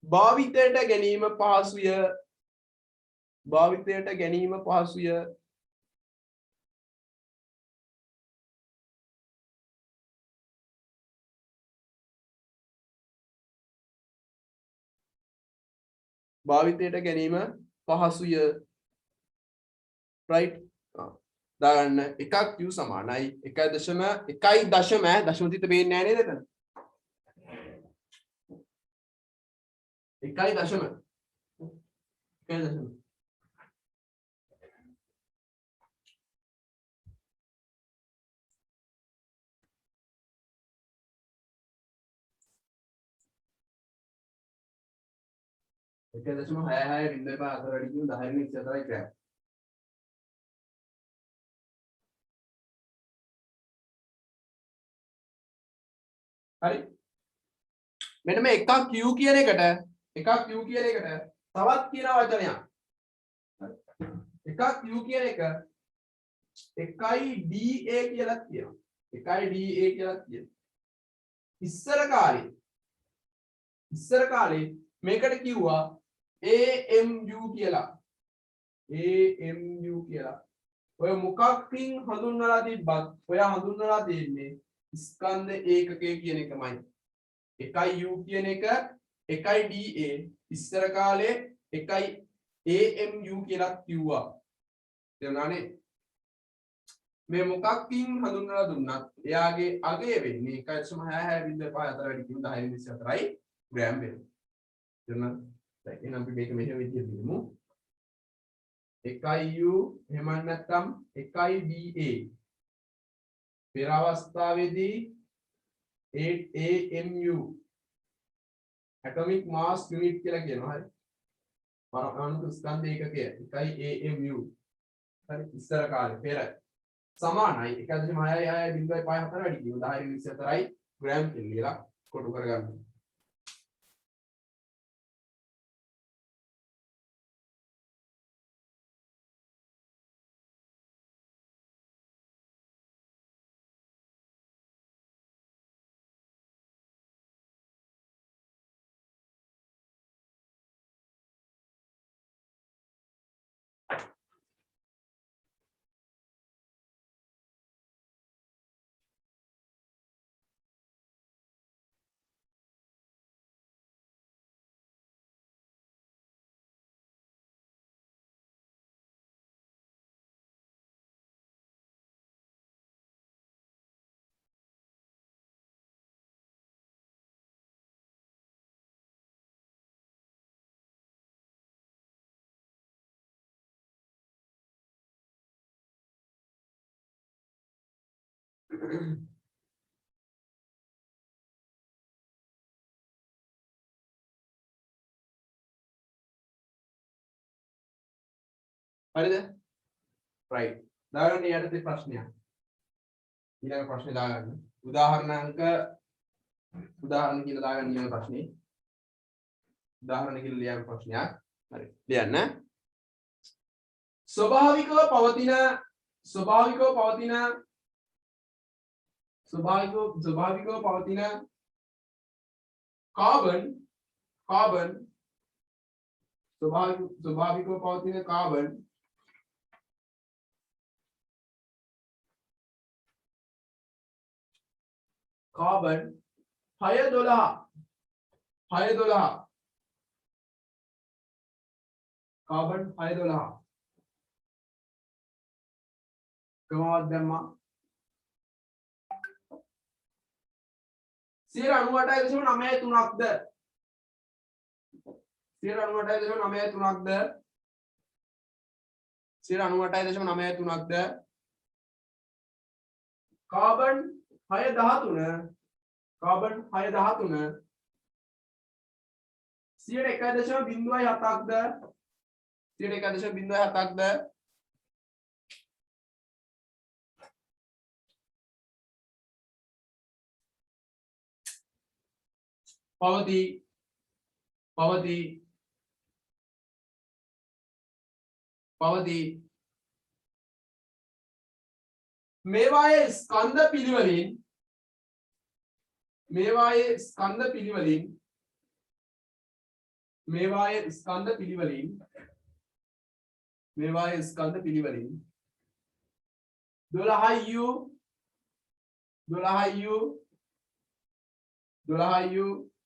භාවිතයට ගැනීම පහසුය. භාවිතයට ගැනීම පහසුය. right දාගන්න එකක් u සමානයි 1.1 දශම තිත පේන්නේ නැහැ නේද එතන 1.1 1.66 බිඳුව පහ අතර වැඩි කිව්ව 10 ග්‍රෑම්. හරි. මෙන්න මේ එකක් q කියන එකට තවත් කියන වචනයක්. එකක් q කියන එක 1.da කියලා කියනවා. 1.da කියලා කියනවා. ඉස්සර කාලේ මේකට කිව්වා AMU කියලා. ඔය මොකක්කින් හඳුන්වලා තිබ්බත් ඔය හඳුන්වලා දෙන්නේ ස්කන්ධ ඒකකය කියන එකමයි. 1u කියන එක 1da ඉස්සර කාලේ 1AMU කියලා කිව්වා. තේරුණානේ? මේ මොකක්කින් හඳුන්වලා දුන්නත් එයාගේ අගය වෙන්නේ 1.66 බිඳුව පහ අතර වැඩි කිව්ව 10^24යි ග්‍රෑම් වෙනවා. තේරුණාද? එහෙනම් අපි මේක මෙහෙම විදිහට ලියමු. 1u එහෙම නැත්නම් 1da පෙර අවස්ථාවේදී 8AMU atomic mass unit කියලා කියනවා. හරි. පරමාණු ස්කන්ධ ඒකකය 1AMU. හරි. ඉස්සර කාලේ පෙර සමානයි 1.66 බිඳුවයි 5 4 වැඩි කිව්ව 10^24යි ග්‍රෑම් කියලා කොටු කරගන්න. හරිද? right. දාගන්න යට ප්‍රශ්නයක්. ඊළඟ ප්‍රශ්නේ දාගන්න. උදාහරණ කියලා දාගන්න ඊළඟ ප්‍රශ්නේ. උදාහරණ කියලා ලියන ප්‍රශ්නයක්. හරි. ලියන්න. ස්වභාවිකව පවතින කාබන් ස්වභාවිකව පවතින කාබන් කාබන් 612 කාබන් 612 ක්‍රමවත් දැම්මා 98.93ක්ද 98.93ක්ද කාබන් 613 101.07ක්ද 101.07ක්ද පවති මේවායේ ස්කන්ධ පිළිවෙලින් මේවායේ ස්කන්ධ පිළිවෙලින් 12U 13.0.035U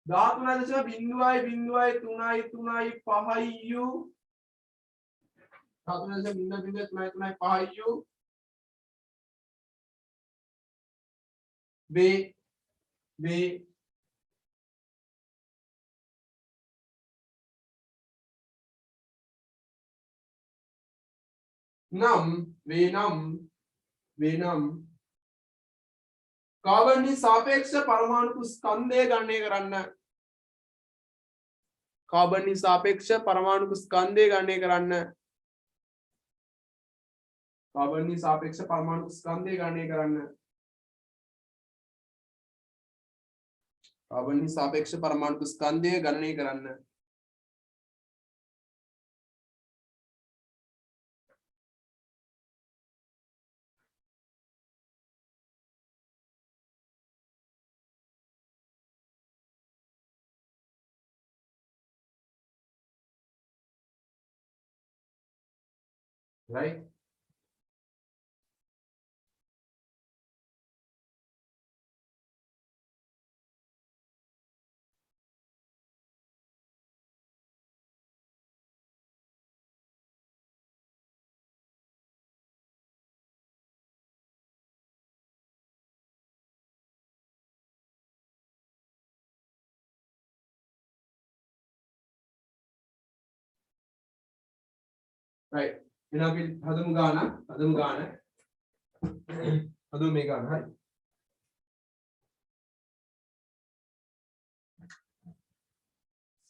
13.0.035U වේ නම් කාබන්ගේ සාපේක්ෂ පරමාණු ස්කන්ධය ගණනය කරන්න. කාබන්ගේ සාපේක්ෂ පරමාණු ස්කන්ධය ගණනය කරන්න. කාබන්ගේ සාපේක්ෂ පරමාණු ස්කන්ධය ගණනය කරන්න. කාබන්ගේ සාපේක්ෂ පරමාණු ස්කන්ධය ගණනය කරන්න. Right? Right. අපි හදමු ගාන මේ ගාන හරි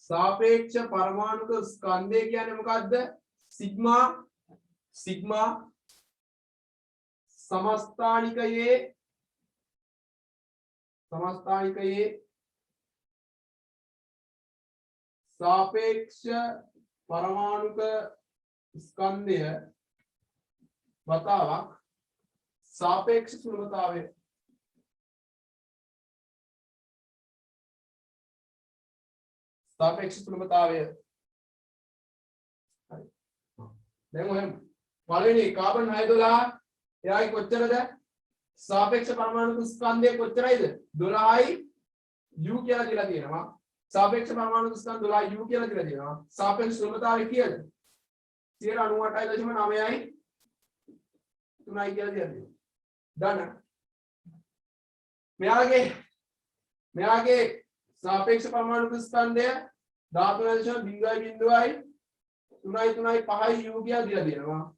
සාපේක්ෂ පරමාණුක ස්කන්ධය කියන්නේ මොකද්ද සිග්මා සමස්ථානිකයේ सापेक्ष परमाणुक स्कंदය बतावक सापेक्ष सुलभतावे सापेक्ष सुलभतावे දැන් ඔය පළවෙනි කාබන් 612 එයාගේ කොච්චරද सापेक्ष परमाणुक स्कंदය කොච්චරයිද 12යි u කියලා දීලා තියෙනවා सापेक्ष परमाणुक स्कंद 12යි u කියලා දීලා තියෙනවා सापेक्ष सुलभतावे කීයද 98.9යි 3යි කියලා දීලා තියෙනවා දන්න මෙයාගේ सापेक्ष परमाणुक स्कंदය 13.0.0යි 3.5යි u කියලා දීලා තියෙනවා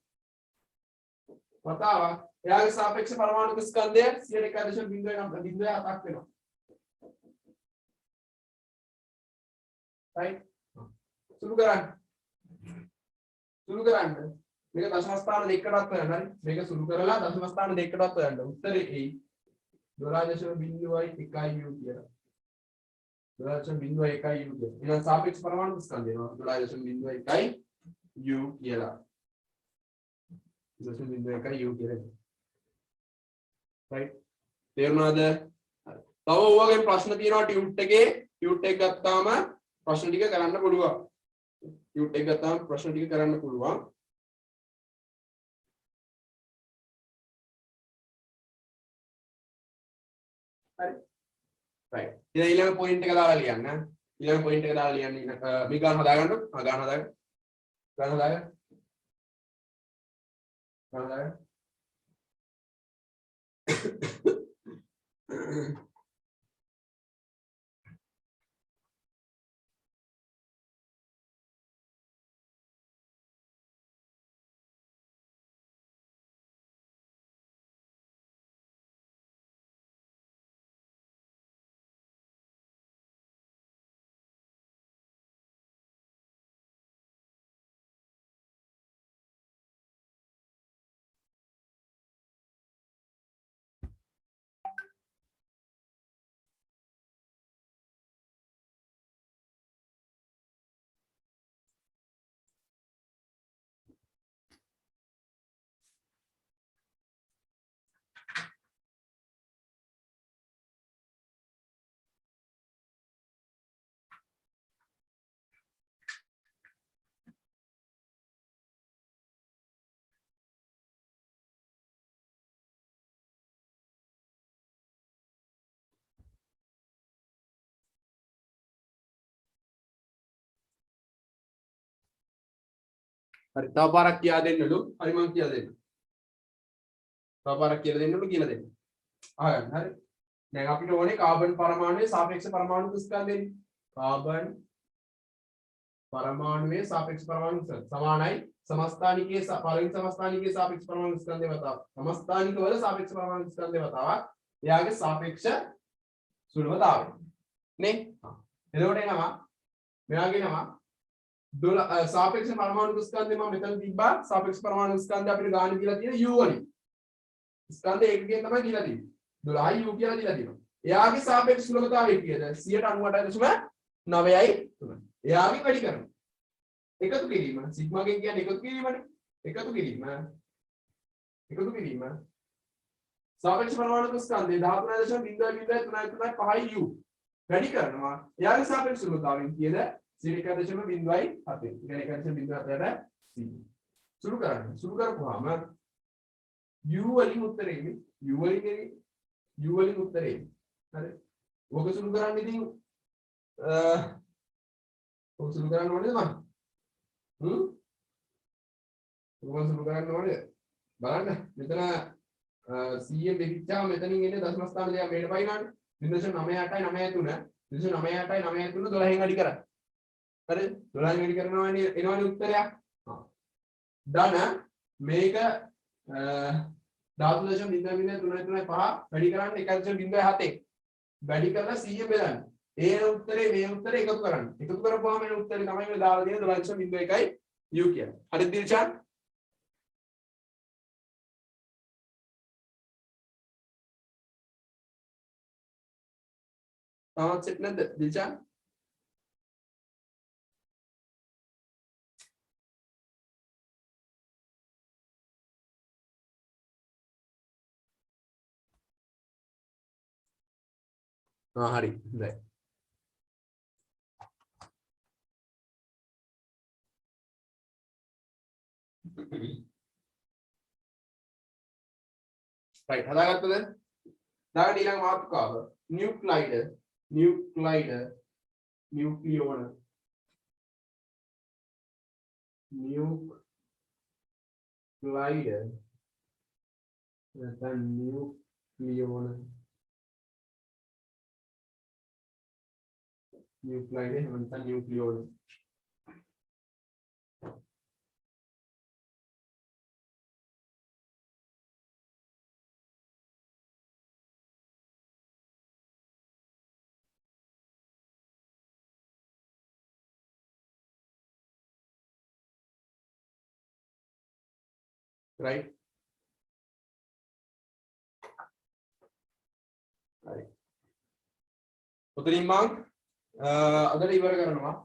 වතාවක් එයාගේ සාපේක්ෂ පරමාණු ස්කන්ධය 101.07ක් වෙනවා. right සුළු කරන්න මේක දශම ස්ථාන දෙකකටවත් හොයන්න හරි මේක සුළු කරලා දශම ස්ථාන දෙකකටවත් හොයන්න උත්තරේ එයි 12.01 u කියලා 12.01 u කියලා එහෙනම් සාපේක්ෂ පරමාණු ස්කන්ධය එනවා 12.01 u කියලා 12.01 u කියලා right තේරුණාද තව ඔයගෙන් ප්‍රශ්න තියෙනවා ටියුට් එක ගත්තාම ප්‍රශ්න ටික කරන්න පුළුවන් ටියුට් එක ගත්තාම ප්‍රශ්න ටික කරන්න පුළුවන් හරි right ඉතින් ඊළඟ පොයින්ට් එක දාලා ලියන්න ඊළඟ පොයින්ට් එක දාලා ලියන්න මේ ගාන හදාගන්න ගාන හදාගන්න හරි තව පාරක් කියා දෙන්නලු හරි මම කියා දෙන්න තව පාරක් කියලා දෙන්නලු කියලා දෙන්න අහගන්න හරි දැන් අපිට ඕනේ කාබන් පරමාණුවේ සාපේක්ෂ පරමාණු ස්කන්ධෙන්නේ කාබන් පරමාණුවේ සාපේක්ෂ පරමාණු ස්කන්ධ සමානයි සමස්ථානිකයේ පළවෙනි සමස්ථානිකයේ සාපේක්ෂ පරමාණු ස්කන්ධය වතාව සමස්ථානික වල සාපේක්ෂ පරමාණු ස්කන්ධය වතාවක් එයාගේ සාපේක්ෂ සුළුවතාවය නේ එතකොට එනවා මෙයාගේ නම सापेक्ष परमाणु स्कंधे में मेथड दिब्बा सापेक्ष परमाणु स्कंधे අපිට ගාන දීලා තියෙන u වලින් ස්කන්ධ ඒකකයෙන් තමයි දීලා තියෙන්නේ 12 u කියලා දීලා තියෙනවා එයාගේ සාපේක්ෂ සුලභතාවය කීයද 98.9යි 3 එයාගේ වැඩි කරනවා එකතු කිරීම සිග්මාගෙන් කියන්නේ එකතු කිරීමනේ එකතු කිරීම सापेक्ष परमाणु स्कंधे 13.0.035 u වැඩි කරනවා එයාගේ සාපේක්ෂ සුලභතාවයෙන් කීයද 1.07 शुरू करपुहाम u वली उत्तरे अरे वो शुरू कराने दी वो शुरू कराने वाले ना वो शुरू कराने वाले බලන්න මෙතන CM දෙවිච්චා මෙතනින් එන්නේ දශම ස්ථාන දෙක මේට පයින්නානේ 0.9893 0.9893 12න් අඩි කරා හරි 12න් වැඩි කරනවා එනවනේ උත්තරයක් ධන මේක 13.035 වැඩි කරන්න 1.07 වැඩි කරලා 100 බෙදන්න ඒ උත්තරේ මේ උත්තරේ එකතු කරන්න එකතු කරපුවාම එන උත්තරේ තමයි මේ දාලා දෙන 12.01යි u කියන්නේ හරිද දිල්ෂාන් තාමත් සෙට් නැද්ද දිල්ෂාන් hari right right හදාගත්තද දාගන්න ඊළඟ මාතෘකාව නියුක්ලයිඩ් නියුක්ලියෝන නියුක්ලයිඩ් නැත්නම් නියුක්ලියෝන न्यूक्लाइड है बनता न्यूक्लियोन right right උතරින් මං අදට ඉවර කරනවා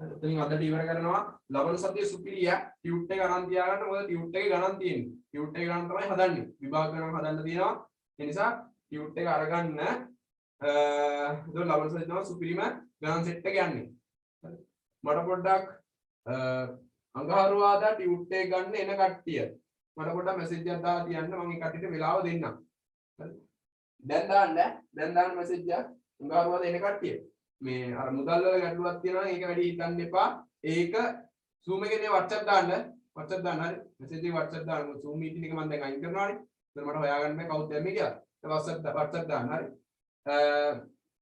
උතරින් අදට ඉවර කරනවා ලබන සතියේ සුපිරිය ටියුට් එක අරන් තියාගන්න මොකද ටියුට් එකේ ගණන් තියෙන්නේ ටියුට් එකේ ගණන් තමයි හදන්නේ විභාග ගණන් හදන්න තියෙනවා ඒ නිසා ටියුට් එක අරගන්න ඒක ලබන සතියේ තමයි සුපිරිම ගණන් සෙට් එක යන්නේ මට පොඩ්ඩක් අඟහරුවාදා ටියුට් එක ගන්න එන කට්ටිය මට පොඩ්ඩක් මැසේජ් එකක් දාලා තියන්න මම ඒ කට්ටියට වෙලාව දෙන්නම් දැන් දාන්න මැසේජ් එකක් අඟහරුවාදා එන කට්ටිය මේ අර මුදල් වල ගැටලුවක් තියෙනවා නම් ඒක වැඩි හිතන්න එපා ඒක Zoom එකේ WhatsApp දාන්න හරි මැසේජ් එක WhatsApp දාන්න Zoom meeting එක මම දැන් අයින් කරනවානේ ඒත් මට හොයාගන්න බෑ කවුද දැම්මේ කියලා WhatsApp දාන්න හරි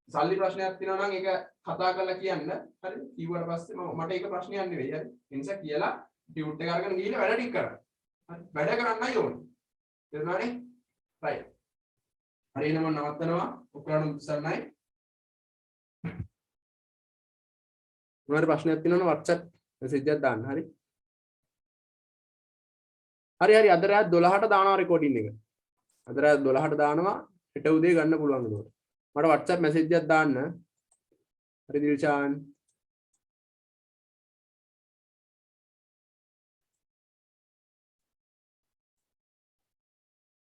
සල්ලි ප්‍රශ්නයක් තියෙනවා නම් ඒක කතා කරලා කියන්න හරි කිව්වට පස්සේ මට ඒක ප්‍රශ්නයක් නෙවෙයි හරි ඒ නිසා කියලා ටියුට් එක අරගෙන ගිහින් වැඩ ටික කරන්න හරි වැඩ කරන්නයි ඕනේ තේරුණානේ right හරි එහෙනම් මම නවත්තනවා ඔක්කොලට උත්සන්නයි මොනවාරි ප්‍රශ්නයක් තියෙනවා නම් WhatsApp message එකක් දාන්න හරි හරි අද රාත් 12ට දානවා රෙකෝඩින් එක අද රාත් 12ට දානවා හෙට උදේ ගන්න පුළුවන් ඒකට මට WhatsApp message එකක් දාන්න හරි දිල්ෂාන්